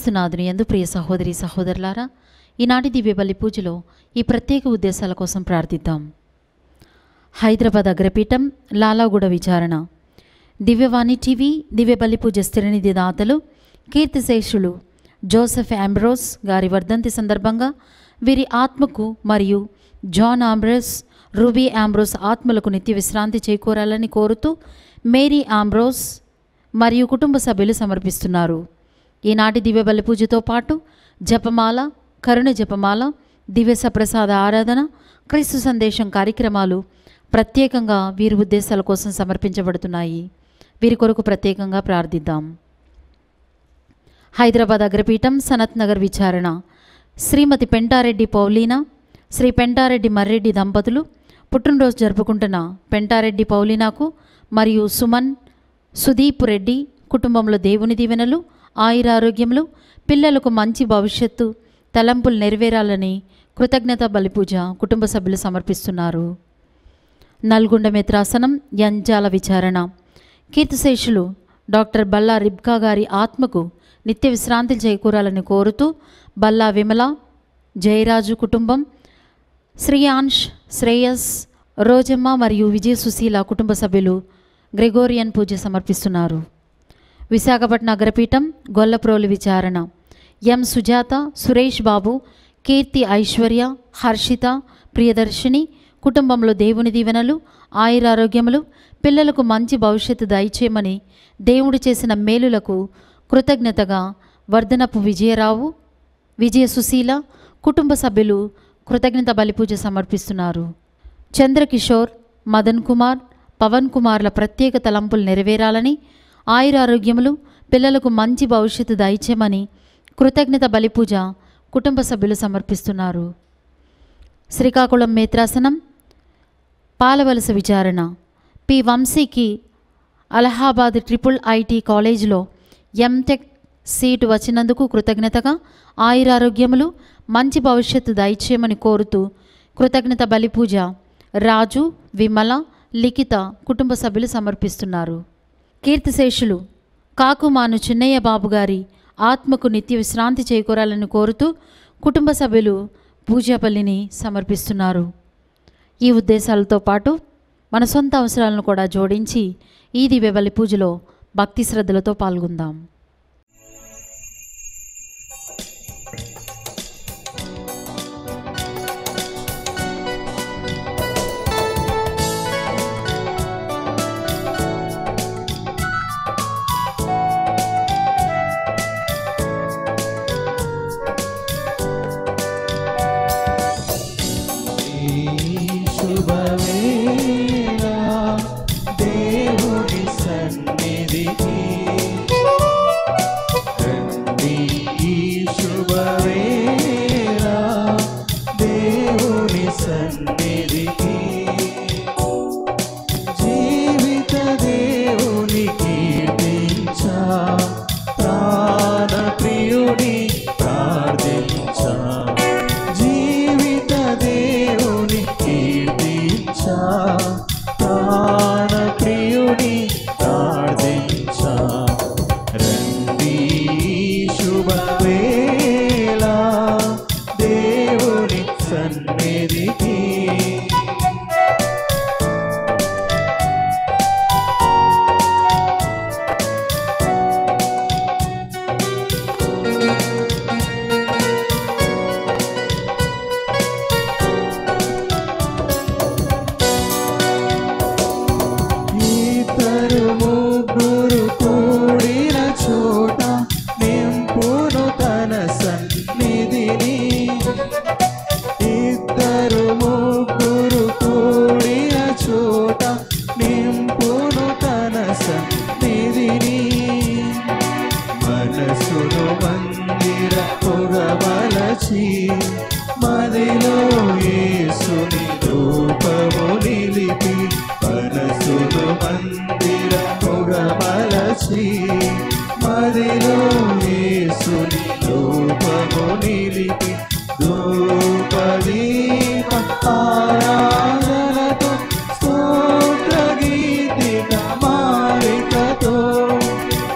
క్రీస్తునాథుని యందు ప్రియ సహోదరి సహోదరులారా, ఈనాటి దివ్య బలి పూజలో ఈ ప్రత్యేక ఉద్దేశాల కోసం ప్రార్థిద్దాం. హైదరాబాద్ అగ్రపీఠం లాలాగూడ విచారణ దివ్యవాణి టీవీ దివ్య బలి పూజ స్థిరనిధి దాతలు కీర్తిశేషులు జోసెఫ్ ఆంబ్రోస్ గారి వర్ధంతి సందర్భంగా వీరి ఆత్మకు మరియు జాన్ ఆంబ్రోస్, రూబీ ఆంబ్రోస్ ఆత్మలకు నిత్య విశ్రాంతి చేకూరాలని కోరుతూ మేరీ ఆంబ్రోస్ మరియు కుటుంబ సభ్యులు సమర్పిస్తున్నారు. ఈనాటి దివ్య బలి పూజతో పాటు జపమాల, కరుణ జపమాల, దివ్య సప్రసాద ఆరాధన, క్రీస్తు సందేశం కార్యక్రమాలు ప్రత్యేకంగా వీరి ఉద్దేశాల కోసం సమర్పించబడుతున్నాయి. వీరి కొరకు ప్రత్యేకంగా ప్రార్థిద్దాం. హైదరాబాద్ అగ్రపీఠం సనత్ నగర్ విచారణ శ్రీమతి పెంటారెడ్డి పౌలీనా, శ్రీ పెంటారెడ్డి మర్రెడ్డి దంపతులు పుట్టినరోజు జరుపుకుంటున్న పెంటారెడ్డి పౌలీనాకు మరియు సుమన్, సుదీప్ రెడ్డి కుటుంబంలో దేవుని దీవెనలు, ఆయురారోగ్యములు, పిల్లలకు మంచి భవిష్యత్తు, తలంపులు నెరవేరాలని కృతజ్ఞత బలిపూజ కుటుంబ సభ్యులు సమర్పిస్తున్నారు. నల్గొండ మిత్రాసనం యంజాల విచారణ కీర్తిశేషులు డాక్టర్ బల్లా రిబ్కా గారి ఆత్మకు నిత్య విశ్రాంతి చేకూరాలని కోరుతూ బల్లా విమల, జయరాజు కుటుంబం, శ్రీయాంష్, శ్రేయస్, రోజమ్మ మరియు విజయ సుశీల కుటుంబ సభ్యులు గ్రెగోరియన్ పూజ సమర్పిస్తున్నారు. విశాఖపట్నం అగ్రపీఠం గొల్లప్రోలు విచారణ ఎం సుజాత, సురేష్ బాబు, కీర్తి, ఐశ్వర్య, హర్షిత, ప్రియదర్శిని కుటుంబంలో దేవుని దీవెనలు, ఆయురారోగ్యములు, పిల్లలకు మంచి భవిష్యత్తు దయచేయమని దేవుడు చేసిన మేలులకు కృతజ్ఞతగా వర్ధనపు విజయరావు, విజయ సుశీల కుటుంబ సభ్యులు కృతజ్ఞత బలిపూజ సమర్పిస్తున్నారు. చంద్రకిషోర్, మదన్ కుమార్, పవన్ కుమార్ల ప్రత్యేక తలంపులు నెరవేరాలని, ఆయురారోగ్యములు, పిల్లలకు మంచి భవిష్యత్తు దయచేయమని కృతజ్ఞత బలిపూజ కుటుంబ సభ్యులు సమర్పిస్తున్నారు. శ్రీకాకుళం మేత్రాసనం పాలవలస విచారణ పి వంశీకి అలహాబాద్ IIIT కాలేజీలో ఎంటెక్ సీటు వచ్చినందుకు కృతజ్ఞతగా ఆయురారోగ్యములు, మంచి భవిష్యత్తు దయచేయమని కోరుతూ కృతజ్ఞత బలిపూజ రాజు, విమల, లిఖిత కుటుంబ సభ్యులు సమర్పిస్తున్నారు. కీర్తిశేషులు కాకుమాను చిన్నయ్య బాబు గారి ఆత్మకు నిత్య విశ్రాంతి చేకూరాలని కోరుతూ కుటుంబ సభ్యులు పూజాపల్లిని సమర్పిస్తున్నారు. ఈ ఉద్దేశాలతో పాటు మన సొంత అవసరాలను కూడా జోడించి ఈ దివ్య బలి పూజలో భక్తి శ్రద్ధలతో పాల్గొందాం.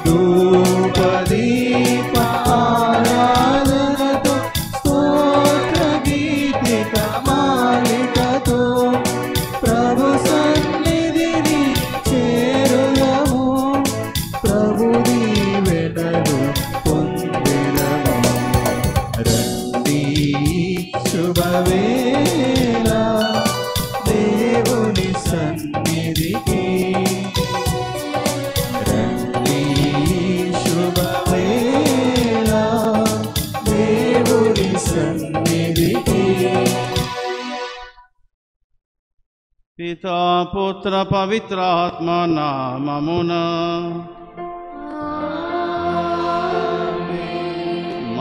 ధూపదీప శుభవేళ దేవుని సన్నిధికి రండి శుభవేళ దేవుని సన్నిధికి. పితా పుత్ర పవిత్రాత్మ నామమున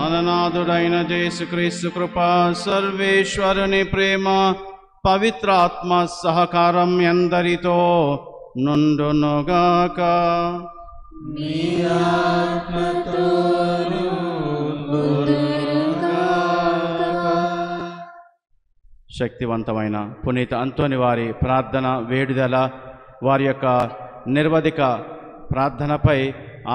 మననాథుడైన యేసుక్రీస్తు కృప, సర్వేశ్వరుని ప్రేమ, పవిత్రాత్మ సహకారం ఎందరితో నుండునుగాక. నీ ఆత్మతోను శక్తివంతమైన పునీత అంతోని వారి ప్రార్థన వేడుదల, వారి యొక్క నిర్వధిక ప్రార్థనపై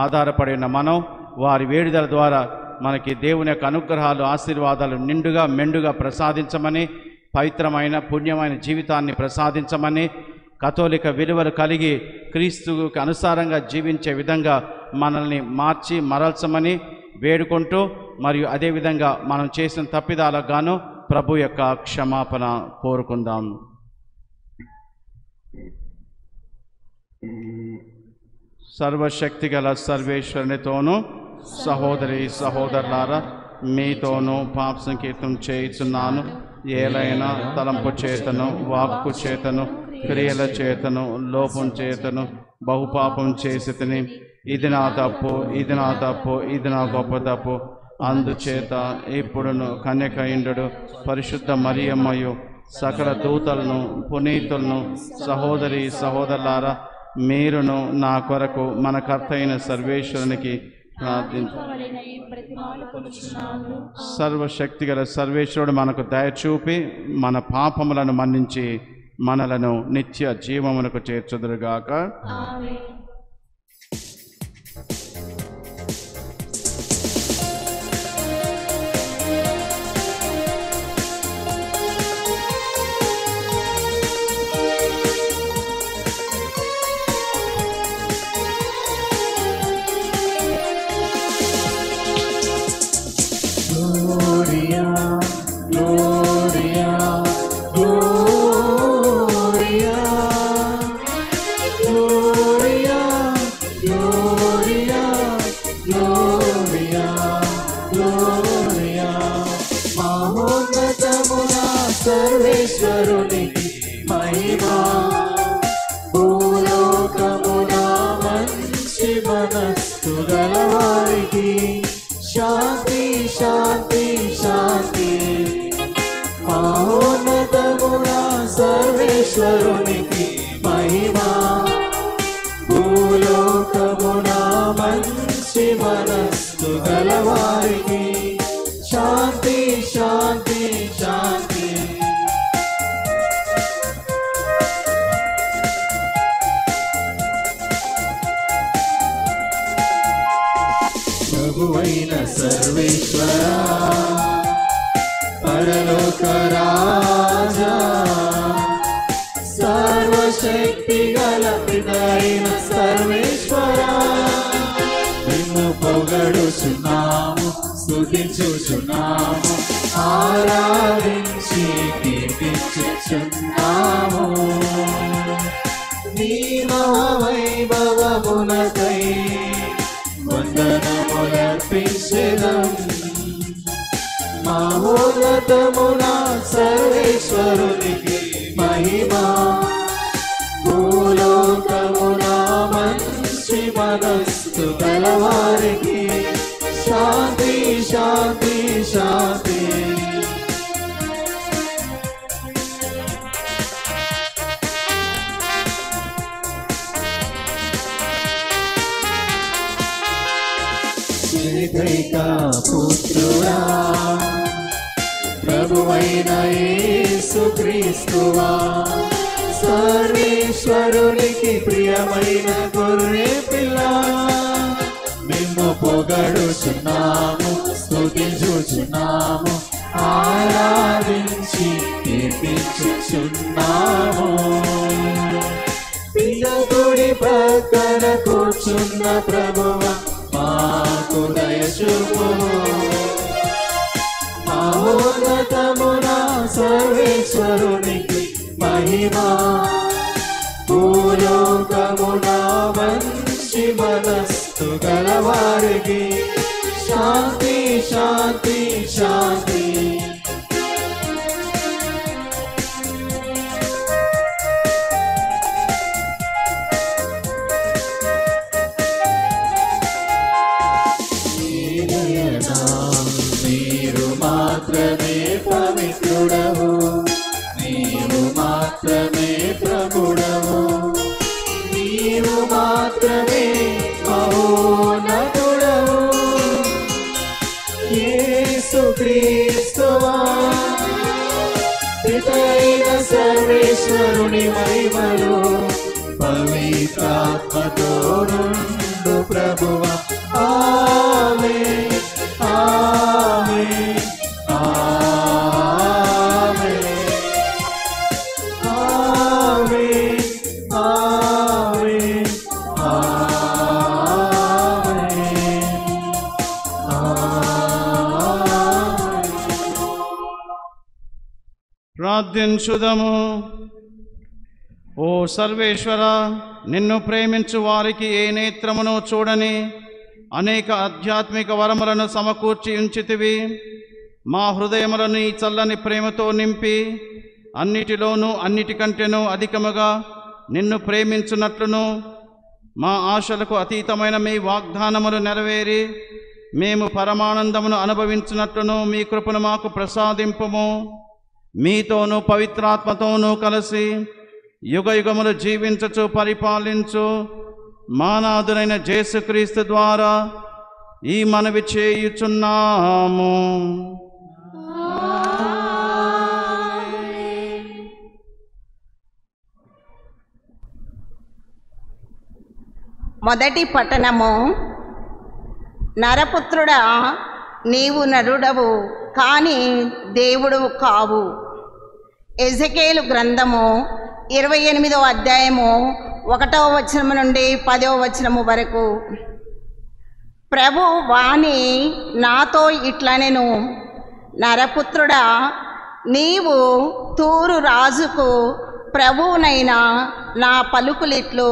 ఆధారపడిన మనం వారి వేడుదల ద్వారా మనకి దేవుని యొక్క అనుగ్రహాలు, ఆశీర్వాదాలు నిండుగా మెండుగా ప్రసాదించమని, పవిత్రమైన పుణ్యమైన జీవితాన్ని ప్రసాదించమని, కథోలిక విలువలు కలిగి క్రీస్తుకు అనుసారంగా జీవించే విధంగా మనల్ని మార్చి మరల్చమని వేడుకుంటూ, మరియు అదేవిధంగా మనం చేసిన తప్పిదాలకు గాను ప్రభు యొక్క క్షమాపణ కోరుకుందాం. సర్వశక్తిగల సర్వేశ్వరునితోనూ సహోదరి సహోదరులారా మీతోనూ పాప సంకీర్తం చేయుచున్నాను. ఏలైనా తలంపు చేతను, వాక్కు చేతను, క్రియల చేతను, లోపం చేతను బహుపాపం చేసి తిని, ఇది నా తప్పు, ఇది నా తప్పు, ఇది నా గొప్ప తప్పు. అందుచేత ఇప్పుడును కన్యకయుండు పరిశుద్ధ మరియమ్మయు సకల దూతలను, పునీతులను, సహోదరి సహోదరులారా మీరును నా కొరకు మన కర్త అయిన సర్వేశ్వరునికి సర్వశక్తిగల సర్వేశ్వరుడు మనకు దయచూపి మన పాపములను మన్నించి మనలను నిత్య జీవమునకు చేర్చుదురుగాక. సర్వేశ్వరునికి మహిమా, భూలోకమున మంచి మనస్సు గలవారికి శాంతి శాంతి శాంతి. మహోన్నతమున సర్వేశ్వరునికి మహిమా, భూలోకమున మంచి మనస్సు గలవారికి శాంతి శాంతి శాంతి. ప్రభువైన సర్వేశ్వరా, పరలోక రాజా, సర్వశక్తి గల పితైన సర్వేశ్వరా, నిన్ను పొగడుచున్నాము, స్తుతించుచున్నాము, ఆరాధించి కీర్తించుచున్నాము. నీ మహావైభవమునకై వందనములర్పించెదం. మహోన్నతమున సర్వేశ్వరునికి మహిమా, భూలోకమున మంచి మనస్సు గలవారికి శాంతి శాంతి శాంతి. ఏకైక పుత్రుడా, ప్రభువైన యేసుక్రీస్తువా, సర్వేశ్వరునికి ప్రియమైన గొర్రె పిల్ల, మేము పొగడుచున్నాము, స్తుతించుచున్నాము, ఆరాధించి కీర్తించుచున్నాము. పిల్లకుడి పక్కన కూర్చున్న ప్రభువా, మాకు దయచూపుము. మహోన్నతమున సర్వేశ్వరునికి మహిమా. భూలోకమున మంచి మనస్సు గలవారికి శాంతి శాంతి శాంతి. నీరు మాత్రమే పవిత్రుడవు, నీవు మాత్రమే ప్రభుడవు, నీవు మాత్రమే మహోన్నతుడవు. యేసుక్రీస్తువా పితైన సర్వేశ్వరుని మహిమలో పవిత్రాత్మతో నుండు ప్రభువా. ఆమేన్ ఆమేన్ ఆమేన్ ఆమేన్ ఆమేన్ ప్రార్థించుదము. ఓ సర్వేశ్వర, నిన్ను ప్రేమించు వారికి ఏ నేత్రమును చూడని అనేక ఆధ్యాత్మిక వరములను సమకూర్చి ఉంచితివి. మా హృదయములను ఈ చల్లని ప్రేమతో నింపి అన్నిటిలోనూ అన్నిటికంటేనూ అధికముగా నిన్ను ప్రేమించున్నట్లును మా ఆశలకు అతీతమైన మీ వాగ్దానములు నెరవేరి మేము పరమానందమును అనుభవించినట్లును మీ కృపను మాకు ప్రసాదింపుము. మీతోనూ పవిత్రాత్మతోనూ కలిసి యుగయుగములు జీవించుచు పరిపాలించు మానాథునైన యేసుక్రీస్తు ద్వారా ఈ మనవి చేయుచున్నాము. మొదటి పట్టణము. నరపుత్రుడా, నీవు నరుడవు కానీ దేవుడవు కావు. ఎజెకేలు గ్రంథము 28వ అధ్యాయము 1వ వచనము నుండి 10వ వచనము వరకు. ప్రభు వాణి నాతో ఇట్లనెను, నరపుత్రుడా, నీవు తూరు రాజుకు ప్రభువునైన నా పలుకులిట్లు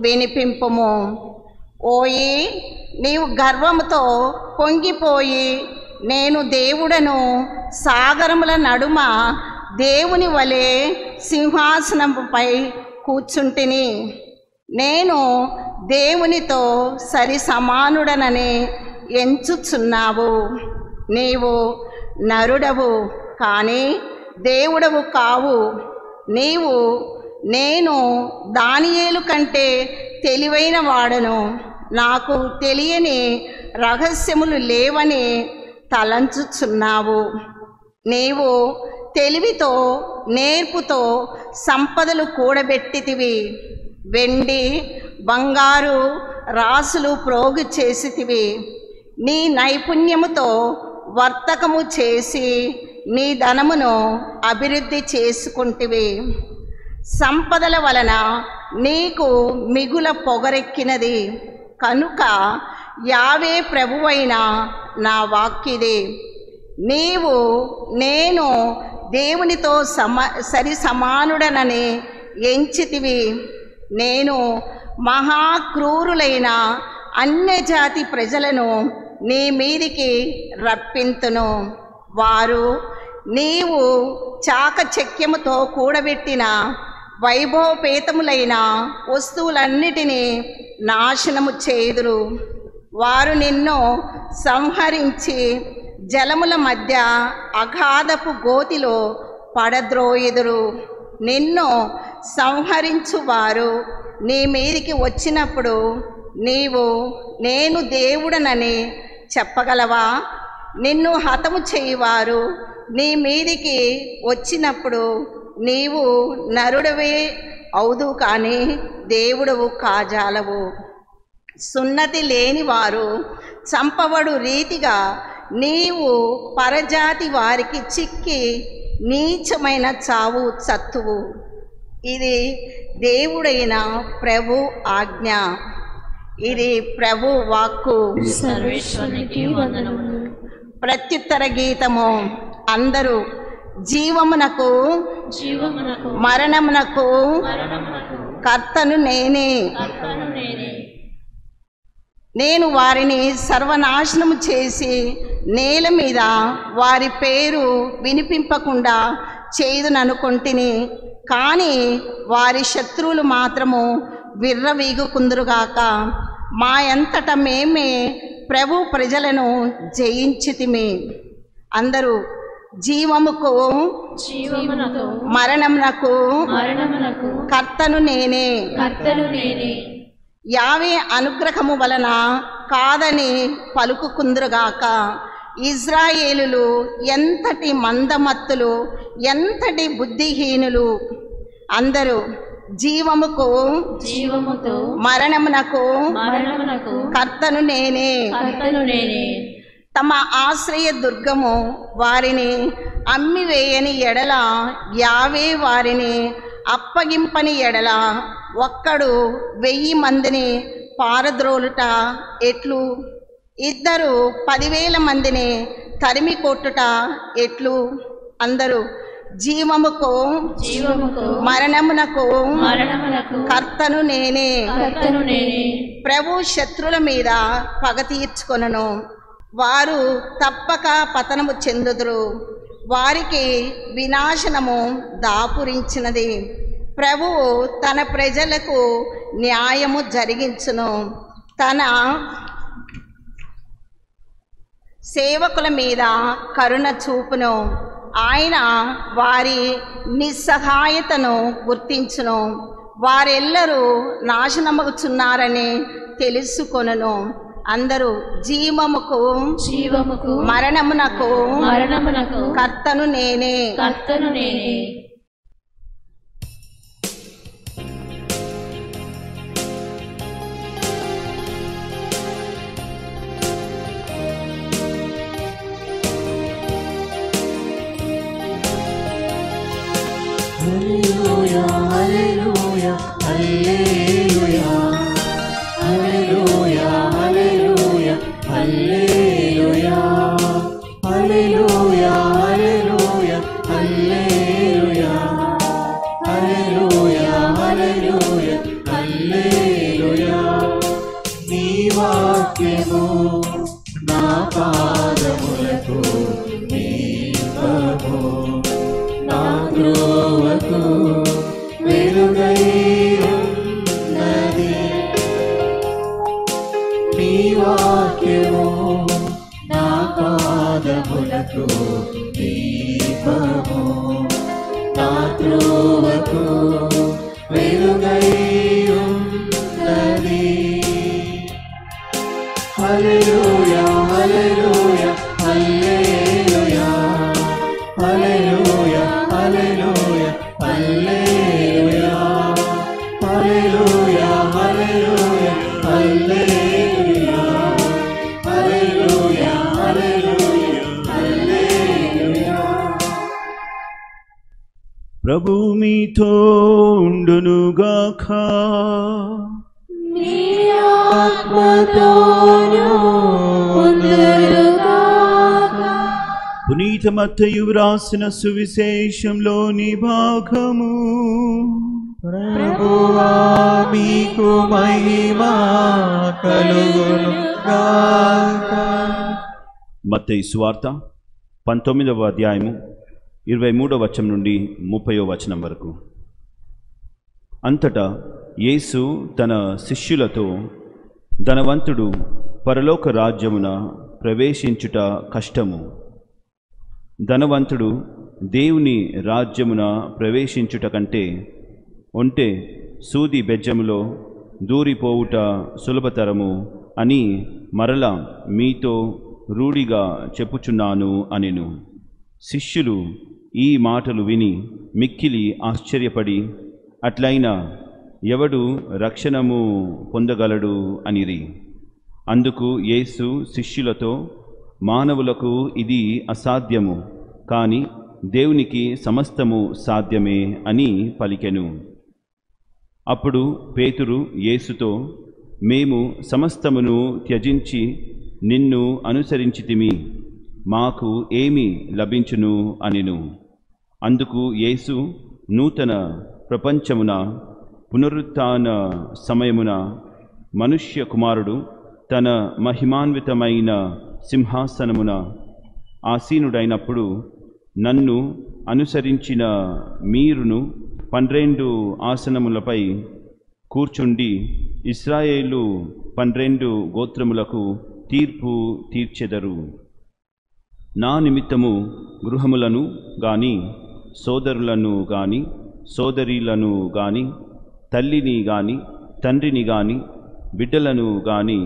వినిపింపుము. ఓయి, నీవు గర్వముతో పొంగిపోయి నేను దేవుడను, సాగరముల నడుమ దేవుని వలె సింహాసనముపై కూర్చుంటిని. నేను దేవునితో సరి సమానుడనని ఎంచుచున్నావు. నీవు నరుడవు కానీ దేవుడవు కావు. నీవు నేను దానియేలు కంటే తెలివైన వాడను, నాకు తెలియని రహస్యములు లేవని తలంచుచున్నావు. నీవు తెలివితో నేర్పుతో సంపదలు కూడబెట్టితివి, వెండి బంగారు రాసులు ప్రోగు చేసితివి. నీ నైపుణ్యముతో వర్తకము చేసి నీ ధనమును అభివృద్ధి చేసుకుంటివి. సంపదల వలన నీకు మిగుల పొగరెక్కినది కనుక యావే ప్రభువైన నా వాక్కిది. నీవు నేను దేవునితో సరి సమానుడనని ఎంచితివి. నేను మహాక్రూరులైన అన్యజాతి ప్రజలను నీ మీదికి రప్పింతును. వారు నీవు చాకచక్యముతో కూడబెట్టిన వైభవపేతములైన వస్తువులన్నిటినీ నాశనము చేయుదురు. వారు నిన్ను సంహరించి జలముల మధ్య అగాధపు గోతిలో పడద్రోయుదురు. నిన్ను సంహరించువారు నీ మీదికి వచ్చినప్పుడు నీవు నేను దేవుడనని చెప్పగలవా? నిన్ను హతము చేయువారు నీ మీదికి వచ్చినప్పుడు నీవు నరుడవే అవుదు కానీ దేవుడవు కాజాలవు. సున్నతి లేని వారు చంపబడు రీతిగా నీవు పరజాతి వారికి చిక్కి నీచమైన చావు చత్తువు. ఇది దేవుడైన ప్రభు ఆజ్ఞ. ఇది ప్రభు వాక్కు. సర్వేశ్వరునికి వందనములు. ప్రత్యుత్తర గీతము. అందరూ జీవమునకు మరణమునకు కర్తను నేనే. నేను వారిని సర్వనాశనము చేసి నేల మీద వారి పేరు వినిపింపకుండా చేయుదుననుకొంటిని. కానీ వారి శత్రువులు మాత్రము విర్రవీగుకుందురుగాక. మా అంతట మేమే ప్రభు ప్రజలను జయించితిమి. అందరూ జీవముకు మరణమునకు కర్తను నేనే. యావే అనుగ్రహము వలన కాదని పలుకుకుందురుగాక. ఇజ్రాయేలులు ఎంతటి మందమత్తులు, ఎంతటి బుద్ధిహీనులు. అందరూ జీవముకు మరణమునకు కర్తను నేనే. తమ ఆశ్రయ దుర్గము వారిని అమ్మివేయని ఎడల, యావే వారిని అప్పగింపని ఎడల, ఒక్కడు 1000 మందిని పారద్రోలుట ఎట్లు? 2 10,000 మందిని తరిమి కొట్టుట ఎట్లు? అందరూ జీవముకు మరణమునకు కర్తను నేనే. ప్రభు శత్రుల మీద పగ తీర్చుకొనును. వారు తప్పక పతనము చెందుదురు. వారికి వినాశనము దాపురించినది. ప్రభువు తన ప్రజలకు న్యాయము జరిగించును. తన సేవకుల మీద కరుణ చూపును. ఆయన వారి నిస్సహాయతను గుర్తించును. వారెల్లరూ నాశనమగుచున్నారని తెలుసుకొనును. అందరూ జీవముకు మరణమునకు కర్తను నేనే. Hallelujah, hallelujah, hallelujah, hallelujah, hallelujah, hallelujah, hallelujah, hallelujah, hallelujah, hallelujah, hallelujah, hallelujah. నీ వాక్యము నా పాదములకు దీపము, నా త్రోవకు వెలుగై ఉన్నది. నీ వాక్యము నా పాదములకు దీపము, నా త్రోవకు వెలుగై ఉన్నది. హల్లెలూయా, హల్లెలూయా, హల్లెలూయా, హల్లెలూయా, హల్లెలూయా, హల్లెలూయా, హల్లెలూయా, హల్లెలూయా, హల్లెలూయా, హల్లెలూయా, హల్లెలూయా, హల్లెలూయా. ప్రభు మీతో ఉండునుగాక. నీ ఆత్మతోనూ ఉండునుగాక. పునీత మత్తయి వ్రాసిన సువిశేషంలోని భాగము. ప్రభువా మీకు మహిమ కలుగునుగాక. మత్తయి సువార్త 19వ అధ్యాయము 23వ వచనం నుండి 30వ వచనం వరకు. అంతటా యేసు తన శిష్యులతో, ధనవంతుడు పరలోక రాజ్యమున ప్రవేశించుట కష్టము, ధనవంతుడు దేవుని రాజ్యమున ప్రవేశించుట కంటే ఒంటె సూది బెజ్జములో దూరిపోవుట సులభతరము అని మరలా మీతో రూఢిగా చెప్పుచున్నాను అనెను. శిష్యులు ఈ మాటలు విని మిక్కిలి ఆశ్చర్యపడి, అట్లయినా ఎవడు రక్షణము పొందగలడు అనిరి. అందుకు యేసు శిష్యులతో, మానవులకు ఇది అసాధ్యము, కానీ దేవునికి సమస్తము సాధ్యమే అని పలికెను. అప్పుడు పేతురు యేసుతో, మేము సమస్తమును త్యజించి నిన్ను అనుసరించితిమి, మాకు ఏమి లభించును అనెను. అందుకు యేసు నూతన ప్రపంచమున పునరుత్థాన సమయమున మనుష్య కుమారుడు తన మహిమాన్వితమైన సింహాసనమున ఆసీనుడైనప్పుడు నన్ను అనుసరించిన మీరును 12 ఆసనములపై కూర్చుండి ఇశ్రాయేలు 12 గోత్రములకు తీర్పు తీర్చెదరు. నా నిమిత్తము గృహములను గాని సోదరులను గాని సోదరీలను గాని తల్లిని గాని తండ్రిని గాని బిడ్డలను గాని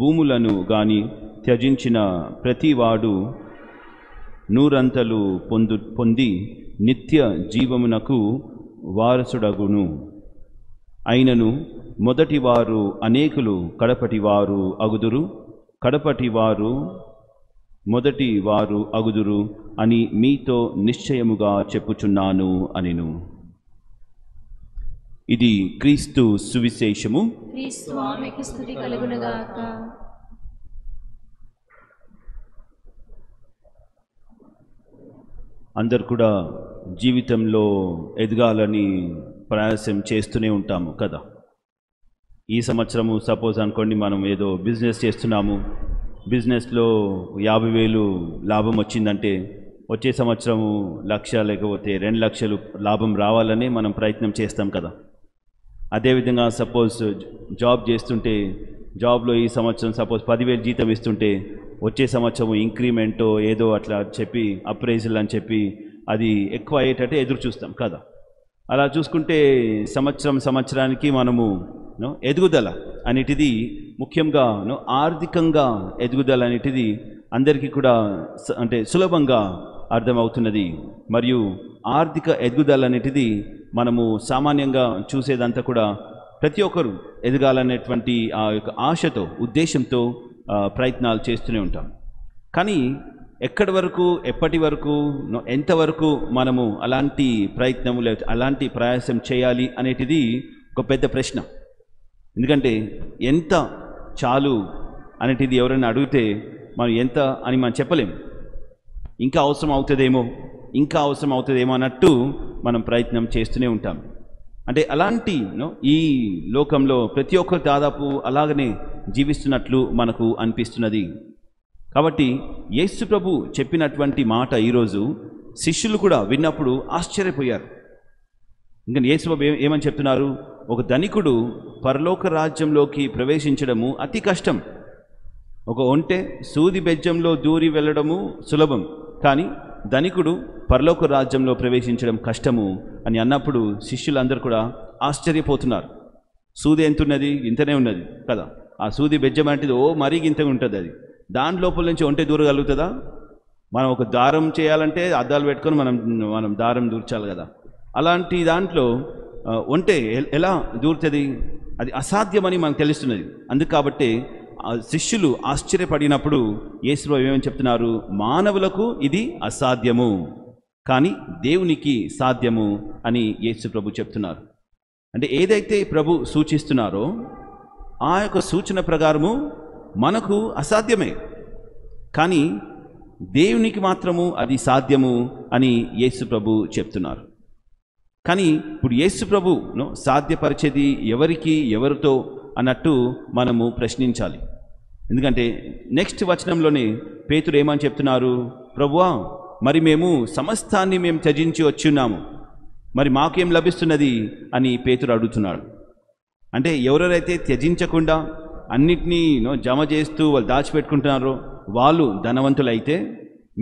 భూములను గాని త్యజించిన ప్రతివాడు 100 పొంది నిత్య జీవమునకు వారసుడగును. అయినను మొదటివారు అనేకులు కడపటివారు అగుదురు, కడపటివారు మొదటివారు అగుదురు అని మీతో నిశ్చయముగా చెప్పుచున్నాను అనిను. ఇది క్రీస్తు సువిశేషము. క్రీస్తు ఆమెకు స్తుతి కలుగునుగాక. అందరు కూడా జీవితంలో ఎదగాలని ప్రయాసం చేస్తూనే ఉంటాము కదా. ఈ సంవత్సరము సపోజ్ అనుకోండి, మనం ఏదో బిజినెస్ చేస్తున్నాము, బిజినెస్లో 50,000 లాభం వచ్చిందంటే వచ్చే సంవత్సరము 1,00,000 లేకపోతే 2 లక్షలు లాభం రావాలని మనం ప్రయత్నం చేస్తాం కదా. అదేవిధంగా సపోజ్ జాబ్ చేస్తుంటే జాబ్లో ఈ సంవత్సరం సపోజ్ 10,000 జీతం ఇస్తుంటే వచ్చే సంవత్సరం ఇంక్రిమెంటో ఏదో అట్లా చెప్పి అప్రైజల్ అని చెప్పి అది ఎక్కువ అయ్యేటట్టు ఎదురు చూస్తాం కదా. అలా చూసుకుంటే సంవత్సరానికి మనము ఎదుగుదల అనేటిది ముఖ్యంగా ఆర్థికంగా ఎదుగుదల అనేటిది అందరికీ కూడా అంటే సులభంగా అర్థమవుతున్నది. మరియు ఆర్థిక ఎదుగుదల అనేటిది మనము సామాన్యంగా చూసేదంతా కూడా ప్రతి ఒక్కరు ఎదగాలనేటువంటి ఆ యొక్క ఆశతో ఉద్దేశంతో ప్రయత్నాలు చేస్తూనే ఉంటాం. కానీ ఎక్కడి వరకు ఎప్పటి వరకు ఎంతవరకు మనము అలాంటి ప్రయత్నము లేదా అలాంటి ప్రయాసం చేయాలి అనేటిది ఒక పెద్ద ప్రశ్న. ఎందుకంటే ఎంత చాలు అనేటిది ఎవరైనా అడిగితే మనం ఎంత అని మనం చెప్పలేము. ఇంకా అవసరం అవుతుందేమో అన్నట్టు మనం ప్రయత్నం చేస్తూనే ఉంటాం. అంటే అలాంటి ఈ లోకంలో ప్రతి ఒక్కరు దాదాపు అలాగనే జీవిస్తున్నట్లు మనకు అనిపిస్తున్నది. కాబట్టి యేసు ప్రభు చెప్పినటువంటి మాట ఈరోజు శిష్యులు కూడా విన్నప్పుడు ఆశ్చర్యపోయారు. ఇంకా యేసు ప్రభు ఏమని చెప్తున్నారు? ఒక ధనికుడు పరలోక రాజ్యంలోకి ప్రవేశించడము అతి కష్టం. ఒక ఒంటె సూది బెజ్జంలో దూరి వెళ్ళడము సులభం, కానీ ధనికుడు పరలోక రాజ్యంలో ప్రవేశించడం కష్టము అని అన్నప్పుడు శిష్యులందరూ కూడా ఆశ్చర్యపోతున్నారు. సూది ఎంతున్నది? ఇంతనే ఉన్నది కదా. ఆ సూది బెజ్జం అంటే మరీ ఇంతగా ఉంటుంది. అది దాని లోపల నుంచి ఒంటె దూరగలుగుతుందా? మనం ఒక దారం చేయాలంటే అద్దాలు పెట్టుకొని మనం దారం దూర్చాలి కదా. అలాంటి దాంట్లో ఒంటె ఎలా దూరుతుంది? అది అసాధ్యమని మనకు తెలుస్తున్నది. అందుకు కాబట్టి శిష్యులు ఆశ్చర్యపడినప్పుడు యేసు ఏమని చెప్తున్నారు? మానవులకు ఇది అసాధ్యము, కానీ దేవునికి సాధ్యము అని యేసు ప్రభు చెప్తున్నారు. అంటే ఏదైతే ప్రభు సూచిస్తున్నారో ఆ యొక్క సూచన ప్రకారము మనకు అసాధ్యమే, కానీ దేవునికి మాత్రము అది సాధ్యము అని యేసు ప్రభు చెప్తున్నారు. కానీ ఇప్పుడు యేసు ప్రభు సాధ్యపరిచేది ఎవరికి, ఎవరితో అన్నట్టు మనము ప్రశ్నించాలి. ఎందుకంటే నెక్స్ట్ వచనంలోనే పేతురు ఏమని చెప్తున్నారు? ప్రభువా, మరి మేము సమస్తాన్ని త్యజించి వచ్చున్నాము, మరి మాకేం లభిస్తున్నది అని పేతురు అడుగుతున్నాడు. అంటే ఎవరెవరైతే త్యజించకుండా అన్నిటినీ జమ చేస్తూ వాళ్ళు దాచిపెట్టుకుంటున్నారో వాళ్ళు ధనవంతులైతే,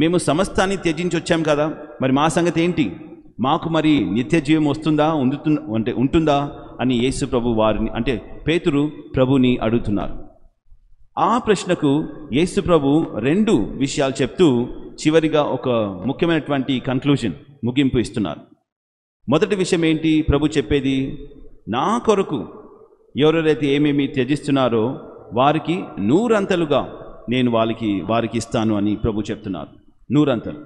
మేము సమస్తాన్ని త్యజించి వచ్చాం కదా, మరి మా సంగతి ఏంటి? మాకు మరి నిత్య జీవం వస్తుందా, ఉంటుందా అని యేసు ప్రభు వారిని అంటే పేతురు ప్రభుని అడుగుతున్నారు. ఆ ప్రశ్నకు యేసు ప్రభు 2 విషయాలు చెప్తూ చివరిగా ఒక ముఖ్యమైనటువంటి కన్క్లూజన్, ముగింపు ఇస్తున్నారు. మొదటి విషయం ఏంటి ప్రభు చెప్పేది? నా కొరకు ఎవరెవరైతే ఏమేమి త్యజిస్తున్నారో వారికి 100 అంతలుగా నేను వారికి ఇస్తాను అని ప్రభు చెప్తున్నారు. 100 అంతలు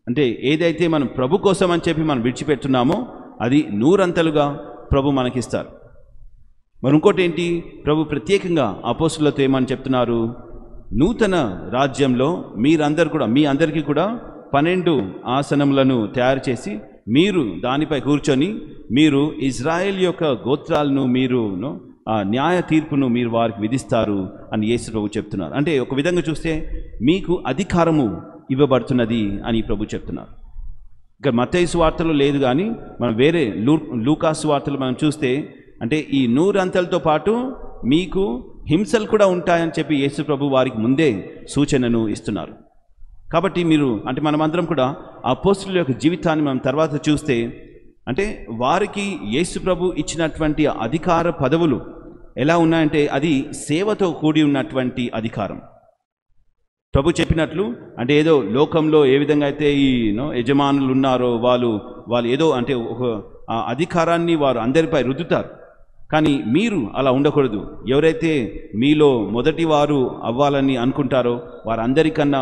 అంటే ఏదైతే మనం ప్రభు కోసం అని చెప్పి మనం విడిచిపెడుతున్నామో అది 100 అంతలుగా ప్రభు మనకిస్తారు. మరి ఇంకోటి ఏంటి? ప్రభు ప్రత్యేకంగా అపోస్తులతో ఏమని చెప్తున్నారు? నూతన రాజ్యంలో మీ అందరికీ కూడా 12 ఆసనములను తయారు చేసి మీరు దానిపై కూర్చొని మీరు ఇజ్రాయెల్ యొక్క గోత్రాలను మీరు న్యాయ తీర్పును మీరు వారికి విధిస్తారు అని యేసు ప్రభు చెప్తున్నారు. అంటే ఒక విధంగా చూస్తే మీకు అధికారము ఇవ్వబడుతున్నది అని ప్రభు చెప్తున్నారు. ఇక మత్తయి సువార్తలో లేదు, కానీ మనం వేరే లూకా సువార్తలు మనం చూస్తే అంటే ఈ 100 అంతలతో పాటు మీకు హింసలు కూడా ఉంటాయని చెప్పి యేసు ప్రభు వారికి ముందే సూచనను ఇస్తున్నారు. కాబట్టి మీరు అంటే మనమందరం కూడా అపోస్తలుల యొక్క జీవితాన్ని మనం తర్వాత చూస్తే అంటే వారికి యేసు ప్రభు ఇచ్చినటువంటి అధికార పదవులు ఎలా ఉన్నాయంటే అది సేవతో కూడి ఉన్నటువంటి అధికారం. ప్రభు చెప్పినట్లు అంటే ఏదో లోకంలో ఏ విధంగా అయితే ఈ యజమానులు ఉన్నారో వాళ్ళు ఏదో అంటే ఒక అధికారాన్ని వారు అందరిపై రుద్దుతారు. కానీ మీరు అలా ఉండకూడదు. ఎవరైతే మీలో మొదటి వారు అవ్వాలని అనుకుంటారో వారందరికన్నా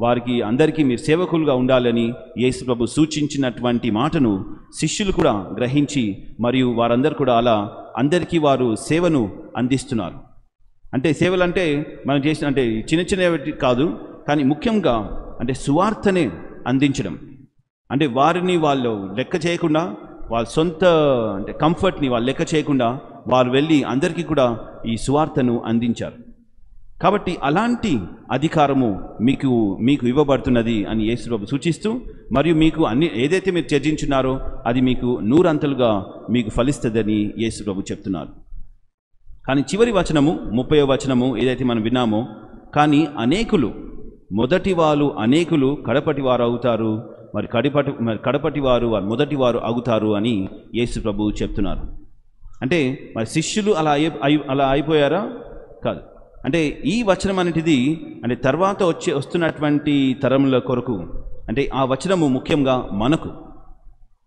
వారికి అందరికీ మీరు సేవకులుగా ఉండాలని యేసు ప్రభు సూచించినటువంటి మాటను శిష్యులు కూడా గ్రహించి మరియు వారందరూ కూడా అలా అందరికీ వారు సేవను అందిస్తున్నారు. అంటే సేవలు అంటే మనం చేసిన అంటే చిన్న చిన్నవి కాదు, కానీ ముఖ్యంగా అంటే సువార్తనే అందించడం. అంటే వారిని వాళ్ళు లెక్క చేయకుండా వాళ్ళ సొంత అంటే కంఫర్ట్ని వాళ్ళు లెక్క చేయకుండా వారు వెళ్ళి అందరికీ కూడా ఈ సువార్తను అందించారు. కాబట్టి అలాంటి అధికారము మీకు ఇవ్వబడుతున్నది అని యేసు ప్రభు సూచిస్తూ మరియు మీకు అన్ని ఏదైతే మీరు త్యజించున్నారో అది మీకు 100 అంతలుగా మీకు ఫలిస్తుందని యేసు ప్రభు చెప్తున్నారు. కానీ చివరి వచనము 30వ వచనము ఏదైతే మనం విన్నామో, కానీ అనేకులు మొదటి వారు అనేకులు కడపటి వారు అవుతారు, మరి కడపటి వారు మొదటి వారు అవుతారు అని యేసు ప్రభు చెప్తున్నారు. అంటే మరి శిష్యులు అలా అయిపోయారా? కాదు. అంటే ఈ వచనం అనేటిది అంటే తర్వాత వస్తున్నటువంటి తరముల కొరకు అంటే ఆ వచనము ముఖ్యంగా మనకు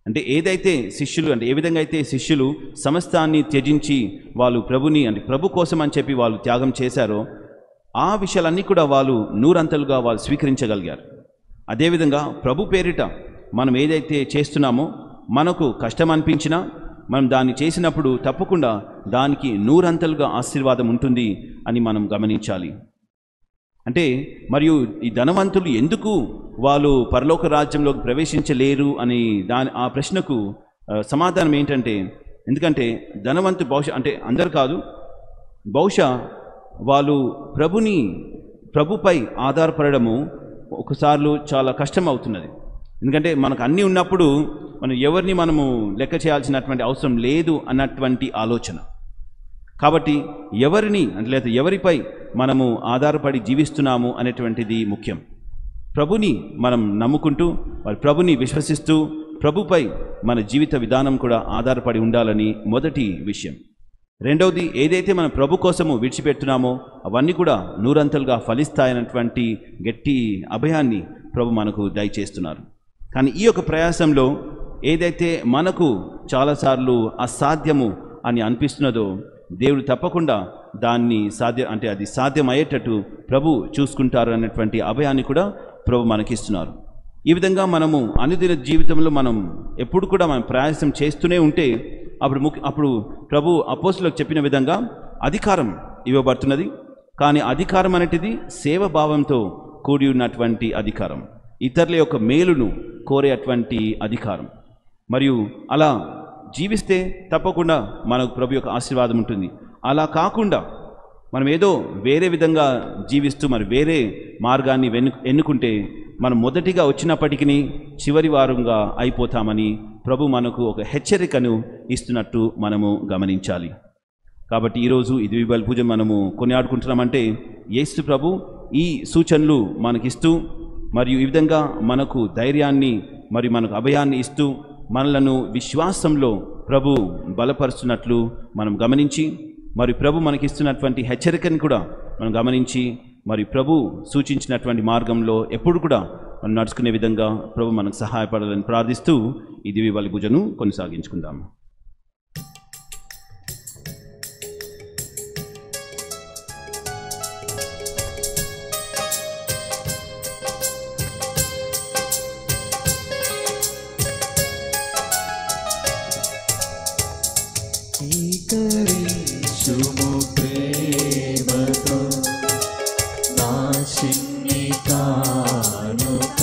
అంటే ఏదైతే శిష్యులు అంటే ఏ విధంగా అయితే శిష్యులు సమస్తాన్ని త్యజించి వాళ్ళు ప్రభుని అంటే ప్రభు కోసం అని చెప్పి వాళ్ళు త్యాగం చేశారో ఆ విషయాలన్నీ కూడా వాళ్ళు 100 అంతలుగా వాళ్ళు స్వీకరించగలిగారు. అదేవిధంగా ప్రభు పేరిట మనం ఏదైతే చేస్తున్నామో మనకు కష్టం అనిపించినా మనం దాన్ని చేసినప్పుడు తప్పకుండా దానికి 100 అంతలుగా ఆశీర్వాదం ఉంటుంది అని మనం గమనించాలి. అంటే మరియు ఈ ధనవంతులు ఎందుకు వాళ్ళు పరలోక రాజ్యంలోకి ప్రవేశించలేరు అని ఆ ప్రశ్నకు సమాధానం ఏంటంటే ఎందుకంటే ధనవంతులు బహుశా అంటే అందరు కాదు, బహుశా వాళ్ళు ప్రభుపై ఆధారపడము ఒకసార్లు చాలా కష్టం అవుతున్నది. ఎందుకంటే మనకు అన్నీ ఉన్నప్పుడు మనం ఎవరిని మనము లెక్క చేయాల్సినటువంటి అవసరం లేదు అన్నటువంటి ఆలోచన. కాబట్టి ఎవరిని లేదా ఎవరిపై మనము ఆధారపడి జీవిస్తున్నాము అనేటువంటిది ముఖ్యం. ప్రభుని మనం నమ్ముకుంటూ మరి ప్రభుని విశ్వసిస్తూ ప్రభుపై మన జీవిత విధానం కూడా ఆధారపడి ఉండాలని మొదటి విషయం. రెండవది, ఏదైతే మనం ప్రభు కోసము విడిచిపెడుతున్నామో అవన్నీ కూడా 100 అంతలుగా ఫలిస్తాయన్నటువంటి గట్టి అభయాన్ని ప్రభు మనకు దయచేస్తున్నారు. కానీ ఈ యొక్క ప్రయాసంలో ఏదైతే మనకు చాలాసార్లు అసాధ్యము అని అనిపిస్తున్నదో దేవుడు తప్పకుండా దాన్ని అది సాధ్యమయ్యేటట్టు ప్రభు చూసుకుంటారు అన్నటువంటి అభయాన్ని కూడా ప్రభు మనకిస్తున్నారు. ఈ విధంగా మనము అనుదిన జీవితంలో మనం ఎప్పుడు కూడా మనం ప్రయాసం చేస్తూనే ఉంటే అప్పుడు ప్రభు అపోస్తలులకు చెప్పిన విధంగా అధికారం ఇవ్వబడుతున్నది. కానీ అధికారం అనేటిది సేవభావంతో కూడి ఉన్నటువంటి అధికారం, ఇతరుల యొక్క మేలును కోరేటువంటి అధికారం. మరియు అలా జీవిస్తే తప్పకుండా మనకు ప్రభు యొక్క ఆశీర్వాదం ఉంటుంది. అలా కాకుండా మనం ఏదో వేరే విధంగా జీవిస్తూ మరి వేరే మార్గాన్ని ఎన్నుకుంటే మనం మొదటిగా వచ్చినప్పటికీ చివరి వారంగా అయిపోతామని ప్రభు మనకు ఒక హెచ్చరికను ఇస్తున్నట్టు మనము గమనించాలి. కాబట్టి ఈరోజు ఈ దివ్య పూజ మనము కొనియాడుకుంటున్నామంటే యేసు ప్రభు ఈ సూచనలు మనకిస్తూ మరియు ఈ విధంగా మనకు ధైర్యాన్ని మరియు మనకు అభయాన్ని ఇస్తూ మనలను విశ్వాసంలో ప్రభు బలపరుస్తున్నట్లు మనం గమనించి మరి ప్రభు మనకిస్తున్నటువంటి హెచ్చరికను కూడా మనం గమనించి మరి ప్రభు సూచించినటువంటి మార్గంలో ఎప్పుడు కూడా మనం నడుచుకునే విధంగా ప్రభు మనకు సహాయపడాలని ప్రార్థిస్తూ ఈ దివ్య పూజను కొనసాగించుకుందాం. స్వీకరించుము ప్రేమతో నా చిన్ని కానుక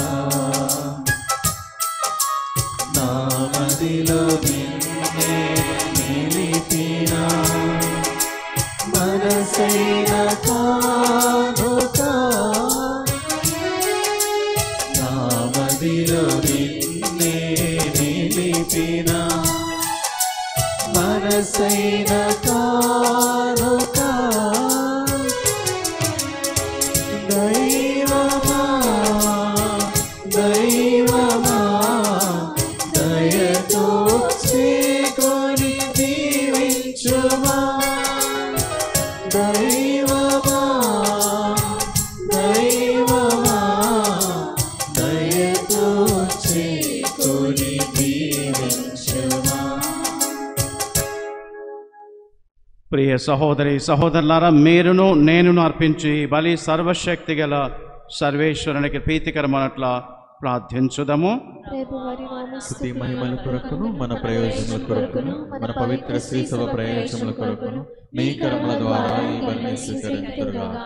మదిలో నిన్నే నిలిపిన మనసైన కానుక దైవమా దైవమా దయతో చేకొని దీవించుమా దైవమా దైవమా దయతో చేకొని దీవించుమా. ప్రియ సహోదరి సహోదరులారా, మీరును నేనును అర్పించి బలి సర్వశక్తి గల సర్వేశ్వరునికి ప్రీతికరమనట్లా ప్రార్థించుదము. స్తుతి మహిమల కొరకును మన ప్రయోజనముల కొరకును మన పవిత్ర శ్రీ సభ ప్రయోజనముల కొరకును మీ కర్మల ద్వారా ఈ బలిని స్వీకరించుదురుగాక.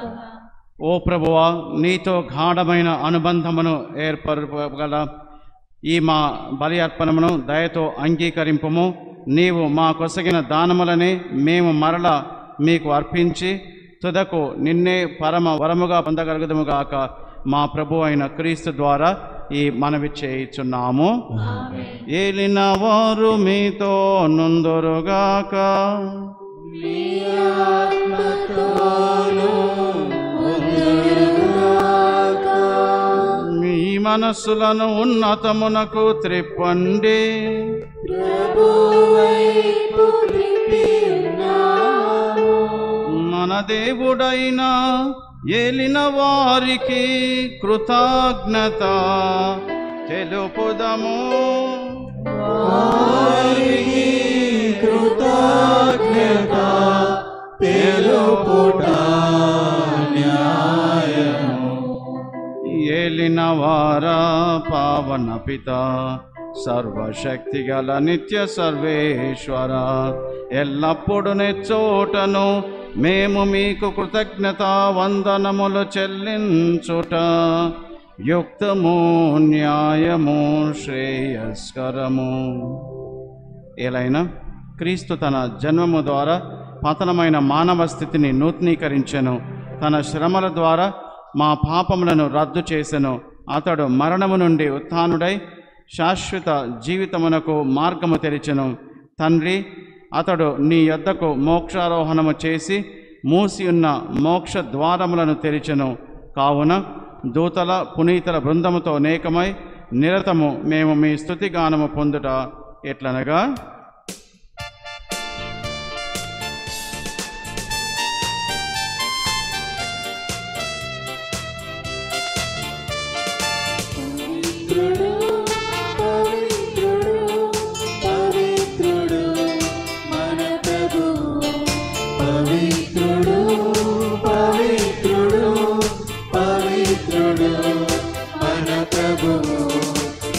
ఓ ప్రభువా, నీతో గాఢమైన అనుబంధమును ఏర్పరగల ఈ మా బలి అర్పణమును దయతో అంగీకరింపుము. నీవు మా కొసగిన దానములని మేము మరల మీకు అర్పించి తుదకు నిన్నే పరమ వరముగా పొందగలుగుదముగాక. మా ప్రభు అయిన క్రీస్తు ద్వారా ఈ మనవి చేయుచున్నాము. ఏలిన వారు మీతో నుందురుగాక. మీ మనస్సులను ఉన్నతమునకు త్రిప్పండి. మన దేవుడైన ఏలిన వారికి కృతజ్ఞత తెలుపుదము. కృతజ్ఞత తెలుపుట న్యాయము. ఏలిన వారా పావన పిత సర్వశక్తి గల నిత్య సర్వేశ్వర, ఎల్లప్పుడూ చోటను మేము మీకు కృతజ్ఞత వందనములు చెల్లించుట యుక్తము, న్యాయము, శ్రేయస్కరము. ఏలైనా క్రీస్తు తన జన్మము ద్వారా పతనమైన మానవ స్థితిని నూతనీకరించెను. తన శ్రమల ద్వారా మా పాపములను రద్దు చేసెను. అతడు మరణము నుండి ఉత్థానుడై శాశ్వత జీవితమునకు మార్గము తెరిచెను. తండ్రి, అతడు నీ యొద్దకు మోక్షారోహణము చేసి మూసి ఉన్న మోక్ష ద్వారములను తెరిచెను. కావున దూతల పునీతుల బృందముతో నేకమై నిరతము మేము మీ స్తుతిగానము పొందుట ఎట్లనగా,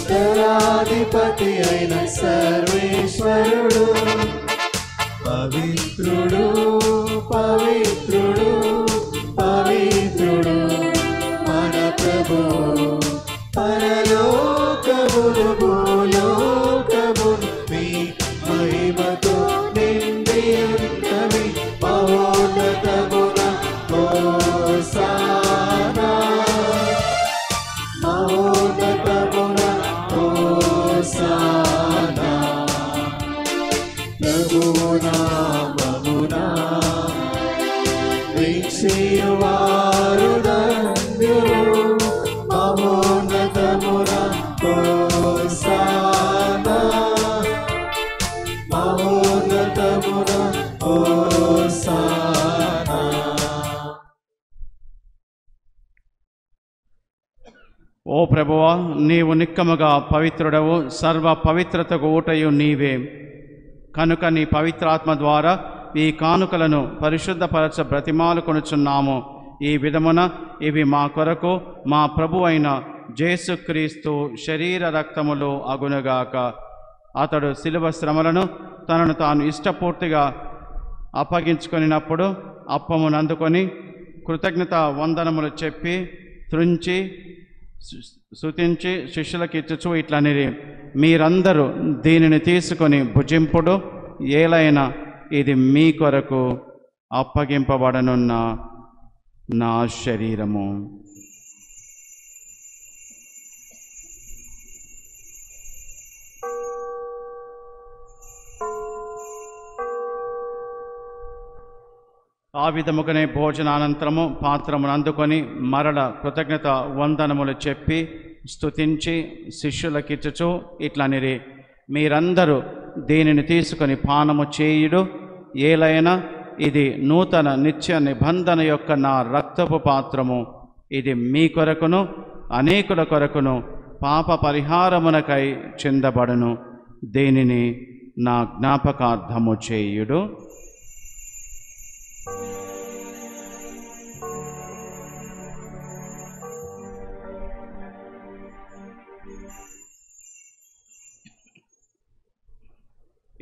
దయాధిపతి అయిన సర్వేశ్వరుడు పవిత్రుడు పవిత్రుడు పవిత్రుడు మన ప్రభు. పరలోకములు భూలోకములు మీ మహిమతో నిండి ఉన్నవి. మహోన్నతమున హోసానా మహోన్నతమున హోసానా. ప్రభువు నామమున వీక్షియువారు ధన్యులు. మహోన్నతమున హోసానా మహోన్నతమున హోసానా. ఓ ప్రభువా, నీవు నిక్కముగా పవిత్రుడవు, సర్వ పవిత్రతకు ఊటయు నీవే. కనుక నీ పవిత్రాత్మ ద్వారా ఈ కానుకలను పరిశుద్ధపరచ బ్రతిమాలు కొనుచున్నాము. ఈ విధమున ఇవి మా కొరకు మా ప్రభు అయిన యేసుక్రీస్తు శరీర రక్తములు అగునుగాక. అతడు శిలువ శ్రమలను తనను తాను ఇష్టపూర్తిగా అప్పగించుకొనినప్పుడు అప్పమును అందుకొని కృతజ్ఞత వందనములు చెప్పి త్రుంచి స్తుతించి శిష్యులకు ఇచ్చుచు ఇట్లనిరి, మీరందరూ దీనిని తీసుకొని భుజింపుడు. ఏలైనా ఇది మీ కొరకు అప్పగింపబడనున్న నా శరీరము. ఆ విధముగానే భోజనానంతరము పాత్రమును అందుకొని మరల కృతజ్ఞత వందనములు చెప్పి స్తుతించి శిష్యులకిచ్చుచు ఇట్లనిరి, మీరందరూ దీనిని తీసుకొని పానము చేయుడు, ఏలైనా ఇది నూతన నిత్య నిబంధన యొక్క నా రక్తపు పాత్రము. ఇది మీ కొరకును అనేకుల కొరకును పాప పరిహారమునకై చిందబడును. దీనిని నా జ్ఞాపకార్థము చేయుడు.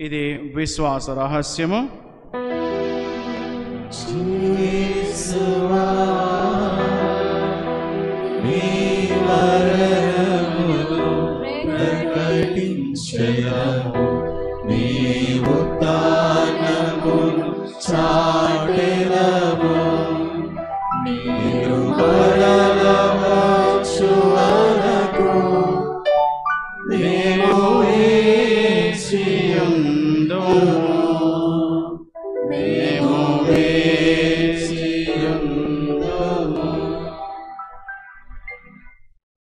ఇది విశ్వాస రహస్యము.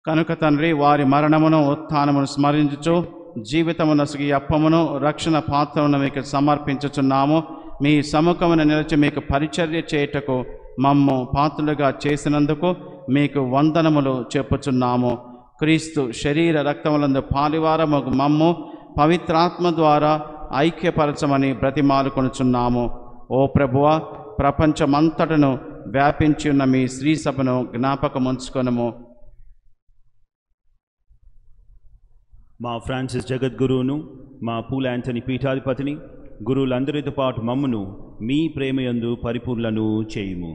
కనుక తండ్రి, వారి మరణమును ఉత్థానమును స్మరించుచు జీవితమునసుగి అప్పమును రక్షణ పాత్రమును మీకు సమర్పించుచున్నాము. మీ సముఖమున నిలిచి మీకు పరిచర్య చేయుటకు మమ్ము పాత్రులుగా చేసినందుకు మీకు వందనములు చెప్పుచున్నాము. క్రీస్తు శరీర రక్తములందు పాలివారమగు మమ్ము పవిత్రాత్మ ద్వారా ఐక్యపరచమని బ్రతిమాలుకొనుచున్నాము. ఓ ప్రభువా, ప్రపంచమంతటను వ్యాపించి ఉన్న మీ శ్రీ సభను జ్ఞాపకముంచుకొనుము. మా ఫ్రాన్సిస్ జగద్గురువును, మా పూల యాంటనీ పీఠాధిపతిని, గురువులందరితో పాటు మమ్మును మీ ప్రేమయందు పరిపూర్ణను చేయుము.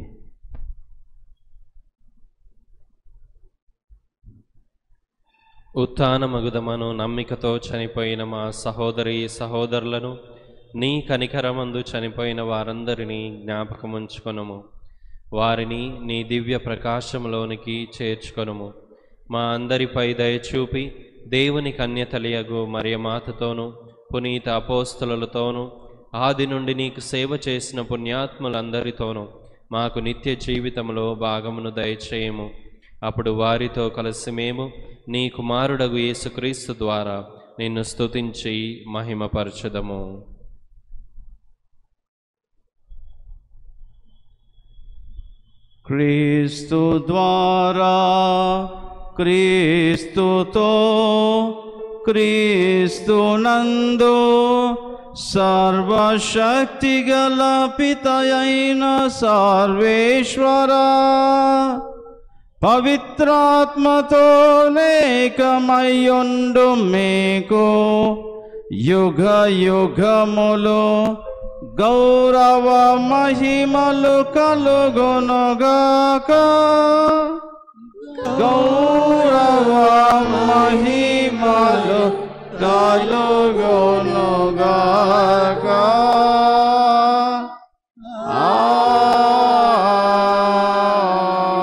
ఉత్థానమగుదమను నమ్మికతో చనిపోయిన మా సహోదరి సహోదరులను, నీ కనికరమందు చనిపోయిన వారందరినీ జ్ఞాపకముంచుకొనుము. వారిని నీ దివ్య ప్రకాశంలోనికి చేర్చుకొనుము. మా అందరిపై దయచూపి దేవుని కన్యతలియగు మరియమాతతోనూ పునీత అపోస్తలులతోనూ ఆది నుండి నీకు సేవ చేసిన పుణ్యాత్ములందరితోనూ మాకు నిత్య జీవితంలో భాగమును దయచేయము. అప్పుడు వారితో కలిసి మేము నీ కుమారుడగు యేసుక్రీస్తు ద్వారా నిన్ను స్తుతించి మహిమపరచుదము. క్రీస్తు ద్వారా, క్రీస్తుతో, క్రీస్తునందు సర్వశక్తిగల పితయైన సర్వేశ్వరా, పవిత్రాత్మతో లేకమయ్యుండు మీకు యుగ యుగములు గౌరవ మహిమలు కలుగునుగాక. గౌరవ మహిమలు కలుగునుగాక.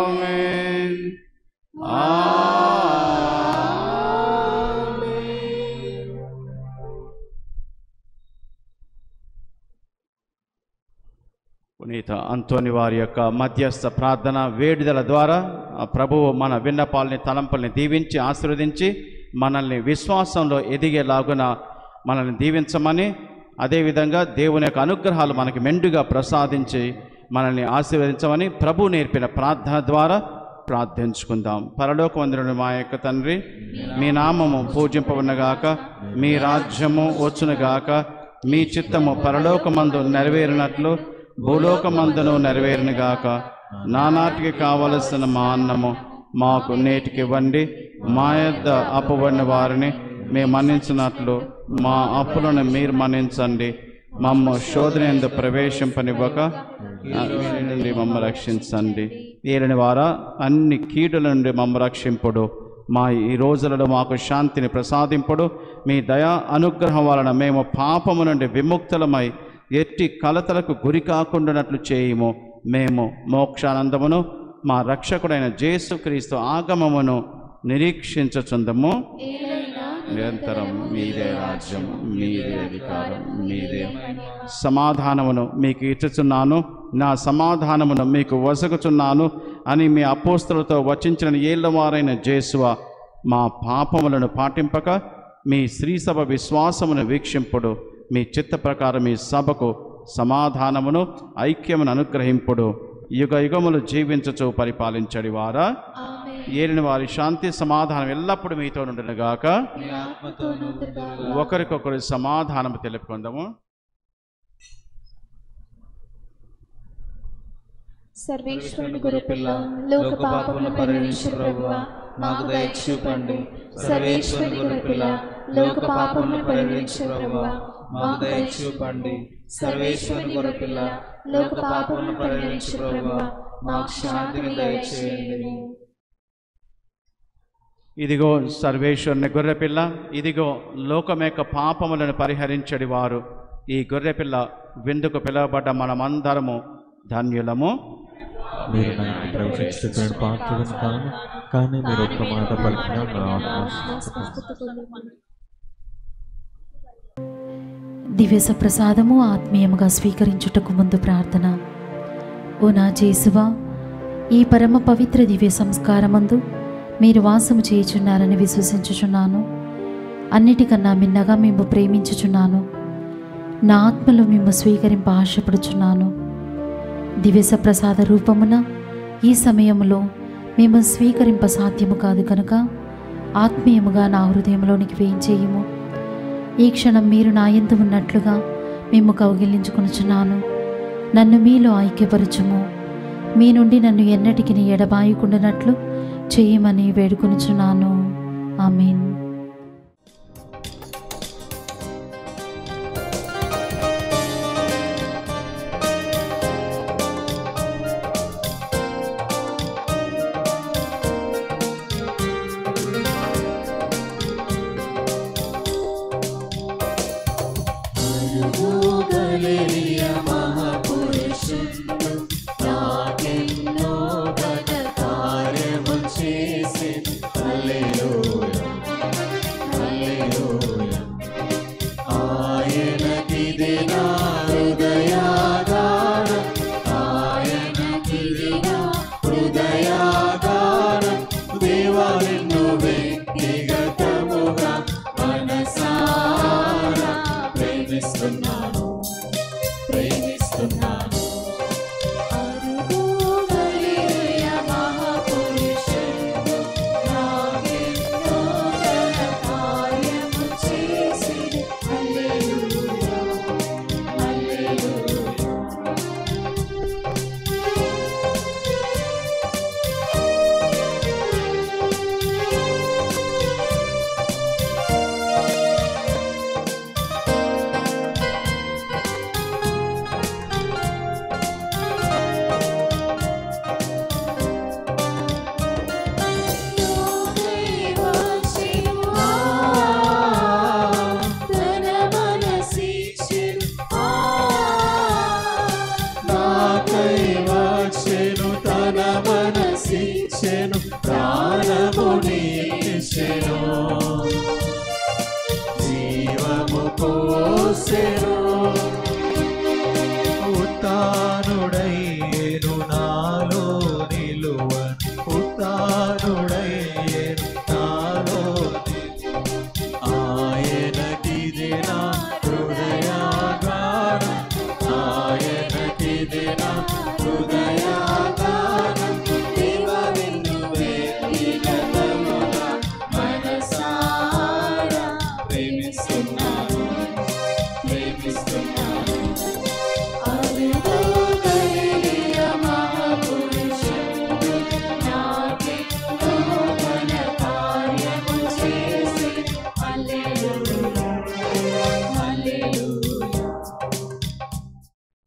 ఆమేన్. పునీత అంతోని వారి యొక్క మధ్యస్థ ప్రార్థన వేడుదల ద్వారా ప్రభువు మన విన్నపాలని తలంపుల్ని దీవించి ఆశీర్వదించి మనల్ని విశ్వాసంలో ఎదిగేలాగున మనల్ని దీవించమని, అదేవిధంగా దేవుని యొక్క అనుగ్రహాలు మనకి మెండుగా ప్రసాదించి మనల్ని ఆశీర్వదించమని ప్రభు నేర్పిన ప్రార్థన ద్వారా ప్రార్థించుకుందాం. పరలోకమందున మా యొక్క తండ్రి, మీ నామము పూజింపబడునుగాక, మీ రాజ్యము వచ్చునుగాక, మీ చిత్తము పరలోకమందు నెరవేరినట్లు భూలోకమందును నెరవేరునుగాక. నానాటికి కావలసిన మా అన్నము మాకు నేటికి ఇవ్వండి. మా యొద్ద అప్పుబడిన వారిని మేము మన్నించినట్లు మా అప్పులను మీరు మన్నించండి. మమ్ము శోధనయందు ప్రవేశింపనివ్వక నుండి మమ్మ రక్షించండి. ఏలిన వారా, అన్ని కీడుల నుండి మమ్మ రక్షింపుడు. మా ఈ రోజులలో మాకు శాంతిని ప్రసాదింపుడు. మీ దయా అనుగ్రహం వలన మేము పాపము నుండి విముక్తులమై ఎట్టి కలతలకు గురి కాకుండానట్లు చేయుము. మేము మోక్షానందమును మా రక్షకుడైన యేసుక్రీస్తు ఆగమమును నిరీక్షించుచుందము. నిరంతరం మీదే రాజ్యం, మీదే అధికారం, మీదే. సమాధానమును మీకు ఇచ్చుచున్నాను, నా సమాధానమును మీకు వసగుచున్నాను అని మీ అపోస్తలతో వచించిన ఏళ్ళవారైన జేసువ మా పాపములను పాటింపక మీ శ్రీసభ విశ్వాసమును వీక్షింపుడు. మీ చిత్త ప్రకారం మీ సభకు సమాధానమును ఐక్యమును అనుగ్రహింపుడు. యుగ యుగములు జీవించుచు పరిపాలించడి వారా, ఏలిన వారి శాంతి సమాధానం ఎల్లప్పుడూ మీతో నుండునుగాక. ఒకరికొకరు సమాధానము తెలుపుకుందాము. సర్వేశ్వరుని గొర్రెపిల్ల, లోక పాపములను పరిహరించు ప్రభువా, మాకు దయ చూపండి. సర్వేశ్వరుని గొర్రెపిల్ల, లోక పాపములను పరిహరించు ప్రభువా, మాకు దయ చూపండి. సర్వేశ్వరుని గొర్రెపిల్ల, లోక పాపములను పరిహరించు ప్రభువా, మాకు శాంతిని దయచేయండి. ఇదిగో సర్వేశ్వరుని గొర్రెపిల్ల, ఇదిగో లోకమేక పాపములను పరిహరించడి వారు. ఈ గొర్రెపిల్ల విందుకు పిలువబడ్డ మనమందరము ధన్యులము. మీరు నా ఇంటికి ప్రవేశించడానికి పాత్రుడను కాను, కానీ మీరు ఒక్క మాట పలికినా నా ఆత్మ స్వస్థపడుతుంది. దివ్య ప్రసాదము ఆత్మీయముగా స్వీకరించుటకు ముందు ప్రార్థన. ఓ నా జేసువా, ఈ పరమ పవిత్ర దివ్య సంస్కారమందు మీరు వాసము చేయుచున్నారని విశ్వసించుచున్నాను. అన్నిటికన్నా మిన్నగా మేము ప్రేమించుచున్నాను. నా ఆత్మలో మేము స్వీకరింప ఆశపడుచున్నాను. దివ్య ప్రసాద రూపమున ఈ సమయంలో మేము స్వీకరింప సాధ్యము కాదు కనుక ఆత్మీయముగా నా హృదయంలోనికి వేయించేయము. ఈ క్షణం మీరు నా యందు ఉన్నట్లుగా మేము కౌగిలించుకొనుచున్నాను. నన్ను మీలో ఐక్యపరచుము. మీ నుండి నన్ను ఎన్నటికి ఎడబాయకుండానట్లు చేయమని వేడుకొనుచున్నాను. ఆమేన్.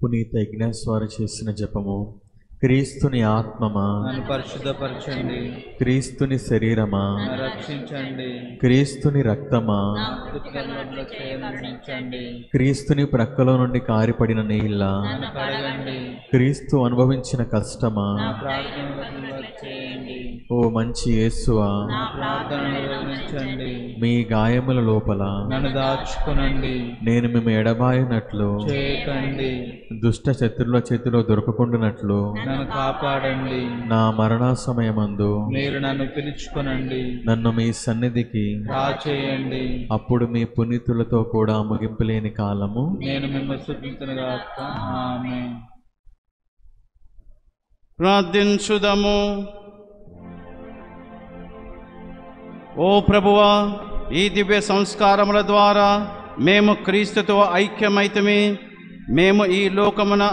పునీత యజ్ఞేశ్వరి చేసిన జపము. క్రీస్తుని ఆత్మమా నన్ను పరిశుద్ధపరచండి, క్రీస్తుని శరీరమా రక్షించండి, క్రీస్తుని రక్తమా ఉత్కర్మలో చేయించండి, క్రీస్తుని ప్రక్కలో నుండి కారిపడిన నీళ్ళ కడగండి, క్రీస్తు అనుభవించిన కష్టమా ప్రార్థనలు చేయండి. ఓ మంచి యేసువా, నా ప్రార్థనను వివరించండి. మీ గాయముల లోపల నన్ను దాచుకునండి, నేను మేము ఎడబాయినట్లు చేయకండి. దుష్ట శత్రుల చేతిలో దొరకకుండానట్లు నన్ను కాపాడండి. నా మరణ సమయమందు మీరు నన్ను పిలుచుకునండి, నన్ను మీ సన్నిధికి చేయండి. అప్పుడు మీ పునీతులతో కూడా ముగింపులేని కాలము నేను మిమ్మల్ని స్తుతింతునుగాక. ఆమేన్. ప్రార్థించుదము. ఓ ప్రభువా, ఈ దివ్య సంస్కారముల ద్వారా మేము క్రీస్తుతో ఐక్యమైతమే. మేము ఈ లోకమున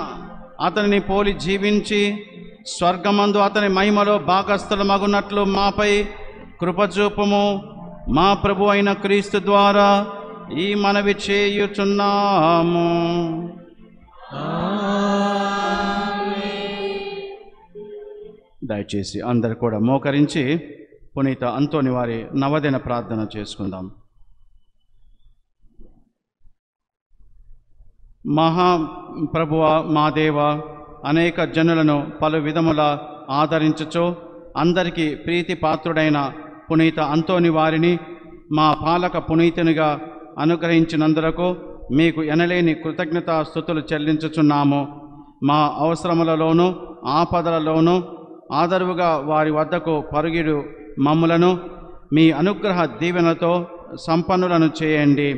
అతనిని పోలి జీవించి స్వర్గమందు అతని మహిమలో భాగస్థులమగునట్లు మాపై కృపచూపము. మా ప్రభు అయిన క్రీస్తు ద్వారా ఈ మనవి చేయుచున్నాము. దయచేసి అందరు కూడా మోకరించి పునీత అంతోని వారి నవదిన ప్రార్థన చేసుకుందాం. మహా ప్రభువ, మా దేవ, అనేక జనులను పలు విధముల ఆదరించుచు అందరికీ ప్రీతి పాత్రుడైన పునీత అంతోని వారిని మా పాలక పునీతునిగా అనుగ్రహించినందులకు మీకు ఎనలేని కృతజ్ఞతాస్తుతులు చెల్లించుచున్నాము. మా అవసరములలోనూ ఆపదలలోనూ ఆదరువుగా వారి వద్దకు పరుగిడు మమ్ములను మీ అనుగ్రహ దీవెనతో సంపన్నులను చేయండి.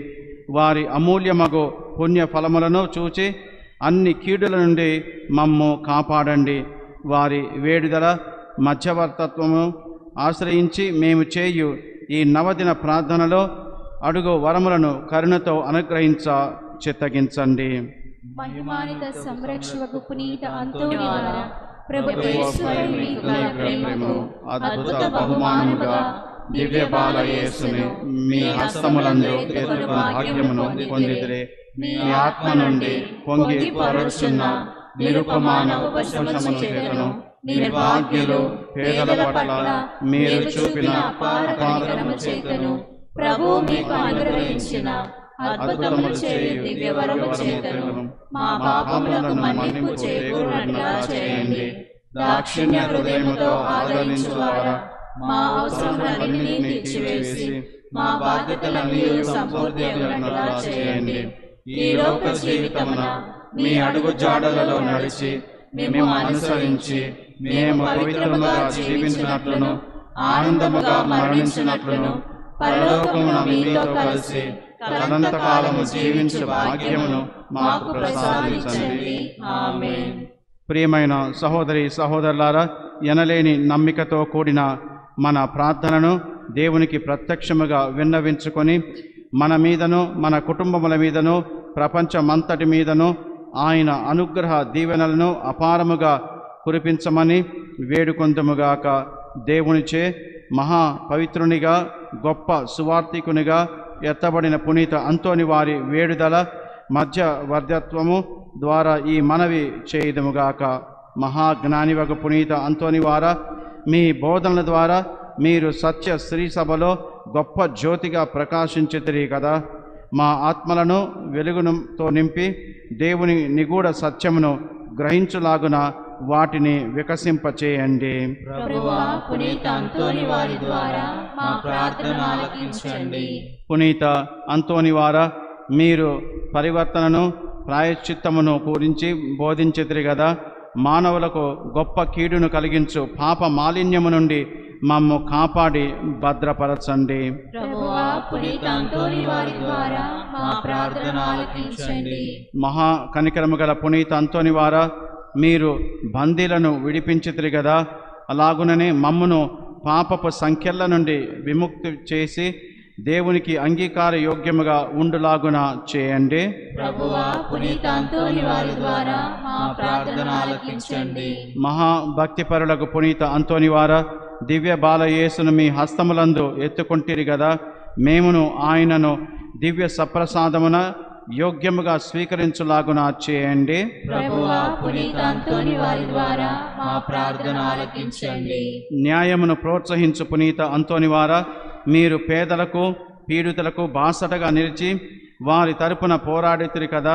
వారి అమూల్యమగు పుణ్య ఫలములను చూచి అన్ని కీడుల నుండి మమ్ము కాపాడండి. వారి వేడుదల మధ్యవర్తత్వము ఆశ్రయించి మేము చేయు ఈ నవదిన ప్రార్థనలో అడుగు వరములను కరుణతో అనుగ్రహించ చిత్తగించండి. మహిమానిత సంరక్షకు పునీత అంతోని ద్వారా ప్రభు యేసువైన మీకు గల ప్రేమకు అద్భుత బహుమానముగా దివ్య బాల యేసుని మీ హస్తములందు ఎత్తుకున్న భాగ్యమును పొందిదిరే. మీ ఆత్మ నుండి పొంగి పొరలుచున్న నిరుపమాన ఉపశమనము చేతను నిర్భాగ్యులు పేదల పట్ల మీరు చూపిన అపార కనికరము చేతను ప్రభు మీకు అనుగ్రహించిన అద్భుతములు చేయు దివ్య వరము చేతను మా పాపములకు మన్నింపు చేకూరునట్లుగా చేయండి. దాక్షిణ్య హృదయముతో ఆదరించువారా, మా అవసరములన్నిటినీ తీర్చివేసి మా బాధ్యతలన్నీ సంపూర్తిగా చేయండి. ఈ లోక జీవితమున మీ అడుగు జాడలలో నడిచి మేము అనుసరించి మేము పవిత్రముగా జీవించినట్లును ఆనందముగా మరణించినట్లును పరలోకమున మీతో కలిసి తనంతకాలము జీవించే భాగ్యమును మాకు ప్రసాదించండి. ఆమేన్. ప్రియమైన సహోదరి సహోదరులారా, ఎనలేని నమ్మికతో కూడిన మన ప్రార్థనను దేవునికి ప్రత్యక్షముగా విన్నవించుకొని మన మీదను మన కుటుంబముల మీదను ప్రపంచమంతటి మీదను ఆయన అనుగ్రహ దీవెనలను అపారముగా కురిపించమని వేడుకొందుముగాక. దేవునిచే మహా పవిత్రునిగా గొప్ప సువార్తికునిగా ఎత్తబడిన పునీత అంతోని వారి వేడుదల మధ్యవర్తిత్వము ద్వారా ఈ మనవి చేయుదుముగాక. మహాజ్ఞానివగు పునీత అంతోని వారా, మీ బోధనల ద్వారా మీరు సత్య శ్రీ సభలో గొప్ప జ్యోతిగా ప్రకాశించితిరి కదా. మా ఆత్మలను వెలుగుతో నింపి దేవుని నిగూఢ సత్యమును గ్రహించులాగున వాటిని వికసింపచేయండి. ప్రభువా, పునీత అంతోని వారి ద్వారా మా ప్రార్థన ఆలకించండి. పునీత అంతోని వారా, మీరు పరివర్తనను ప్రాయశ్చిత్తమును గురించి బోధించితిరి కదా. మానవులకు గొప్ప కీడును కలిగించు పాప మాలిన్యము నుండి మమ్ము కాపాడి భద్రపరచండి. ప్రభువా, పునీత అంతోని వారి ద్వారా మా ప్రార్థన ఆలకించండి. మహా కనికరము గల పునీత అంతోని వారా, మీరు బందీలను విడిపించితిరి కదా. అలాగుననే మమ్మును పాపపు సంఖ్యల నుండి విముక్తి చేసి దేవునికి అంగీకార యోగ్యముగా ఉండులాగున చేయండి. ప్రభువా, పునీత అంతోని వారి ద్వారా మా ప్రార్థన ఆలకించండి. మహాభక్తిపరులకు పునీత అంతోని వారా, దివ్య బాల యేసును మీ హస్తములందు ఎత్తుకొంటిరి కదా. మేమును ఆయనను దివ్య సప్రసాదమున యోగ్యముగా స్వీకరించులాగున చేయండి. ప్రభువా, పునీత అంతోని వారి ద్వారా మా ప్రార్థన ఆలకించండి. న్యాయమును ప్రోత్సహించు పునీత అంతోని వారా, మీరు పేదలకు పీడితులకు బాసటగా నిలిచి వారి తరపున పోరాడితిరి కదా.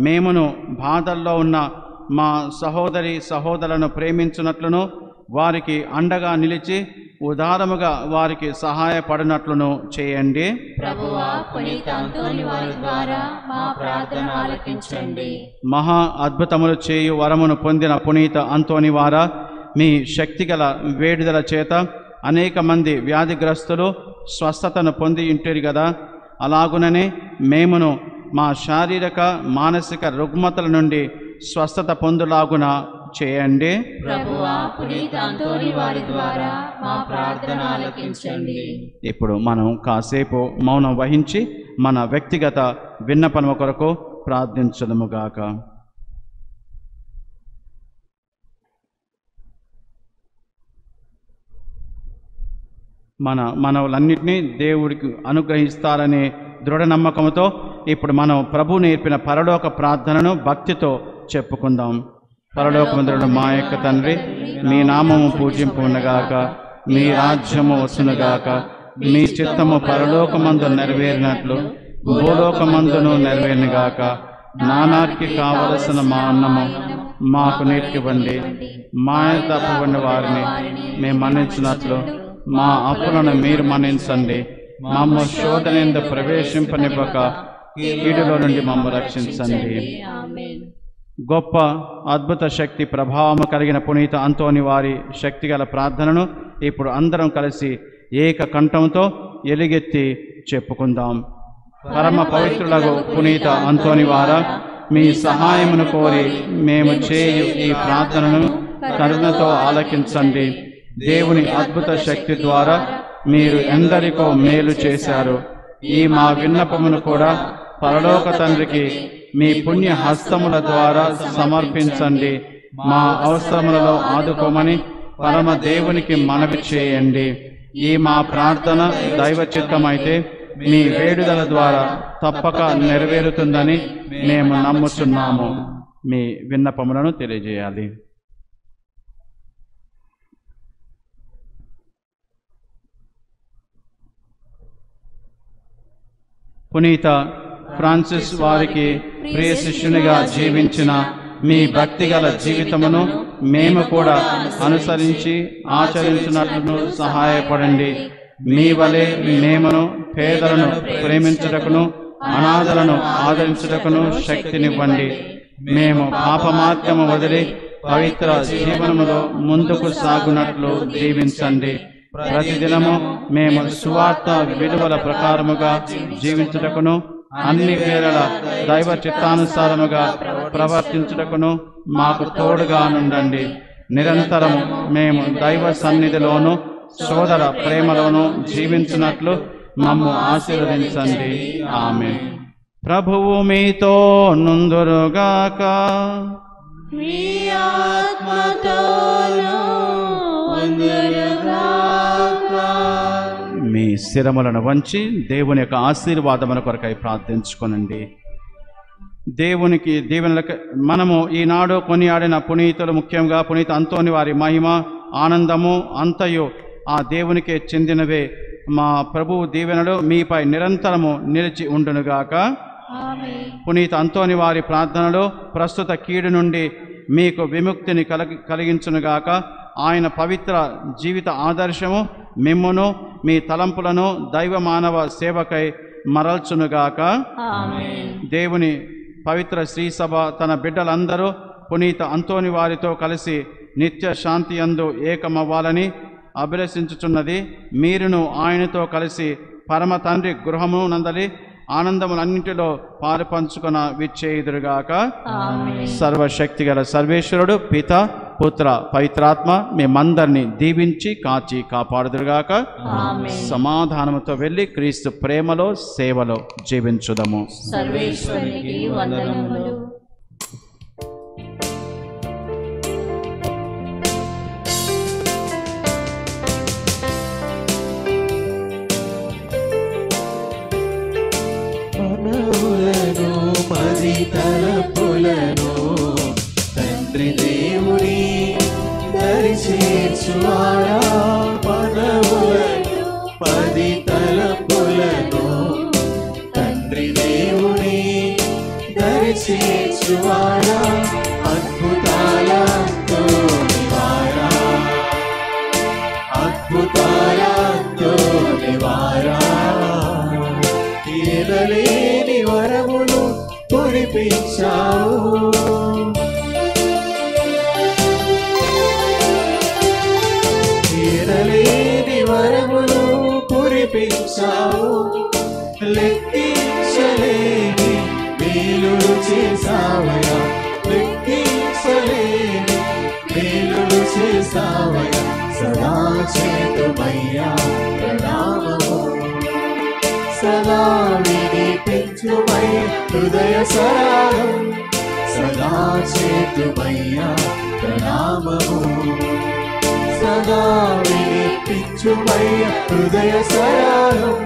మేమును బాధల్లో ఉన్న మా సహోదరి సహోదరులను ప్రేమించున్నట్లును వారికి అండగా నిలిచి ఉదారముగా వారికి సహాయపడినట్లును చేయండి. ప్రభువా, పునీత అంతోని వారి ద్వారా మా ప్రార్థన ఆలకించండి. మహా అద్భుతములు చేయు వరమును పొందిన పునీత అంతోని వారా, మీ శక్తిగల వేడుదల చేత అనేక మంది వ్యాధిగ్రస్తులు స్వస్థతను పొంది ఉంటారు కదా. అలాగుననే మేమును మా శారీరక మానసిక రుగ్మతల నుండి స్వస్థత పొందులాగున చేయండి. ప్రభువా, పునీత అంతోని వారి ద్వారా మా ప్రార్థన ఆలకించండి. ఇప్పుడు మనం కాసేపు మౌనం వహించి మన వ్యక్తిగత విన్నపము కొరకు ప్రార్థించదముగాక. మనవులన్నింటినీ దేవుడికి అనుగ్రహిస్తారనే దృఢ నమ్మకంతో ఇప్పుడు మనం ప్రభు నేర్పిన పరలోక ప్రార్థనను భక్తితో చెప్పుకుందాం. పరలోకమందుడు మా యొక్క తండ్రి, మీ నామము పూజింపునగాక, మీ రాజ్యము వచ్చునుగాక, మీ చిత్తము పరలోకమందు నెరవేరినట్లు భూలోకమందును నెరవేరునుగాక. నానాటికి కావలసిన మా అన్నము మాకు నేర్పివ్వండి. మా తప్పుబడిన వారిని మేము మన్నించినట్లు మా అప్పులను మీరు మన్నించండి. మమ్మ శోధనందు ప్రవేశింపనివ్వక కీడులో నుండి మమ్మ రక్షించండి. గొప్ప అద్భుత శక్తి ప్రభావము కలిగిన పునీత అంతోని వారి శక్తిగల ప్రార్థనను ఇప్పుడు అందరం కలిసి ఏక కంఠంతో ఎలుగెత్తి చెప్పుకుందాం. పరమ పవిత్రులకు పునీత అంతోని వారా, మీ సహాయమును కోరి మేము చేయు ఈ ప్రార్థనను కరుణతో ఆలకించండి. దేవుని అద్భుత శక్తి ద్వారా మీరు ఎందరికో మేలు చేశారు. ఈ మా విన్నపమును కూడా పరలోక తండ్రికి మీ పుణ్య హస్తముల ద్వారా సమర్పించండి. మా అవసరములలో ఆదుకోమని పరమ దేవునికి మనవి చేయండి. ఈ మా ప్రార్థన దైవ చిత్తమైతే మీ వేడుదల ద్వారా తప్పక నెరవేరుతుందని మేము నమ్ముచున్నాము. మీ విన్నపములను తెలియజేయాలి. పునీత ఫ్రాన్సిస్ వారికి ప్రియ శిష్యునిగా జీవించిన మీ భక్తిగల జీవితమును మేము కూడా అనుసరించి ఆచరించినట్లును సహాయపడండి. మీ వలె మేమును పేదలను ప్రేమించుటకును అనాథలను ఆదరించుటకును శక్తినివ్వండి. మేము పాపమార్గము వదిలి పవిత్ర జీవనములో ముందుకు సాగునట్లు దీవించండి. ప్రతిదినము మేము సువార్త విలువల ప్రకారముగా జీవించుటకును అన్ని వేళల దైవ చిత్తానుసారముగా ప్రవర్తించుటకును మాకు తోడుగా నుండండి. నిరంతరము మేము దైవ సన్నిధిలోను సోదర ప్రేమలోను జీవించినట్లు మమ్ము ఆశీర్వదించండి. ఆమేన్. ప్రభువు మీతో నుందురుగాక. మీ ఆత్మతోను ఉందురుగాక. మీ శిరములను వంచి దేవుని యొక్క ఆశీర్వాదముల కొరకై ప్రార్థించుకొనండి. దేవునికి దీవెనలకు మనము ఈనాడు కొనియాడిన పునీతులు, ముఖ్యంగా పునీత అంతోని వారి మహిమ ఆనందము అంతయు ఆ దేవునికే చెందినవే. మా ప్రభువు దీవెనలు మీపై నిరంతరము నిలిచి ఉండునుగాక. పునీత అంతోని వారి ప్రార్థనలో ప్రస్తుత కీడు నుండి మీకు విముక్తిని కలిగించునుగాక. ఆయన పవిత్ర జీవిత ఆదర్శము మిమ్మును మీ తలంపులను దైవ మానవ సేవకై మరల్చునుగాక. దేవుని పవిత్ర శ్రీ సభ తన బిడ్డలందరూ పునీత అంతోని వారితో కలిసి నిత్య శాంతి యందు ఏకమవ్వాలని అభిలషించుచున్నది. మీరును ఆయనతో కలిసి పరమ తండ్రి గృహము నందలి ఆనందములన్నింటిలో పాలు పంచుకొన విచ్చేయుదురుగాక. సర్వశక్తి గల సర్వేశ్వరుడు పిత పుత్ర పవిత్రాత్మ మేమందరినీ దీవించి కాచి కాపాడుదురుగాక. సమాధానముతో వెళ్ళి క్రీస్తు ప్రేమలో సేవలో జీవించుదము. సర్వేశ్వరునికి వందనములు. పది తలపులను తండ్రి దేవుని దరిచేర్చువాడా. మనవులను పది తలపులను తండ్రి దేవుని దరిచేర్చువాడా. అద్భుతాలతో నివాడా. కురిపించావు. తీరలేని వరములు కురిపించావు. లెక్కించలేని మేలులు చేసావయా. లెక్కించలేని మేలులు చేసావయా. సదా చేతుమయ్యా ప్రణామము. సదా వినిపించుమయ్యా హృదయ సరాగం. సదా చేతుమయ్యా ప్రణామము. సదా వినిపించుమయ్యా హృదయ సరాగం.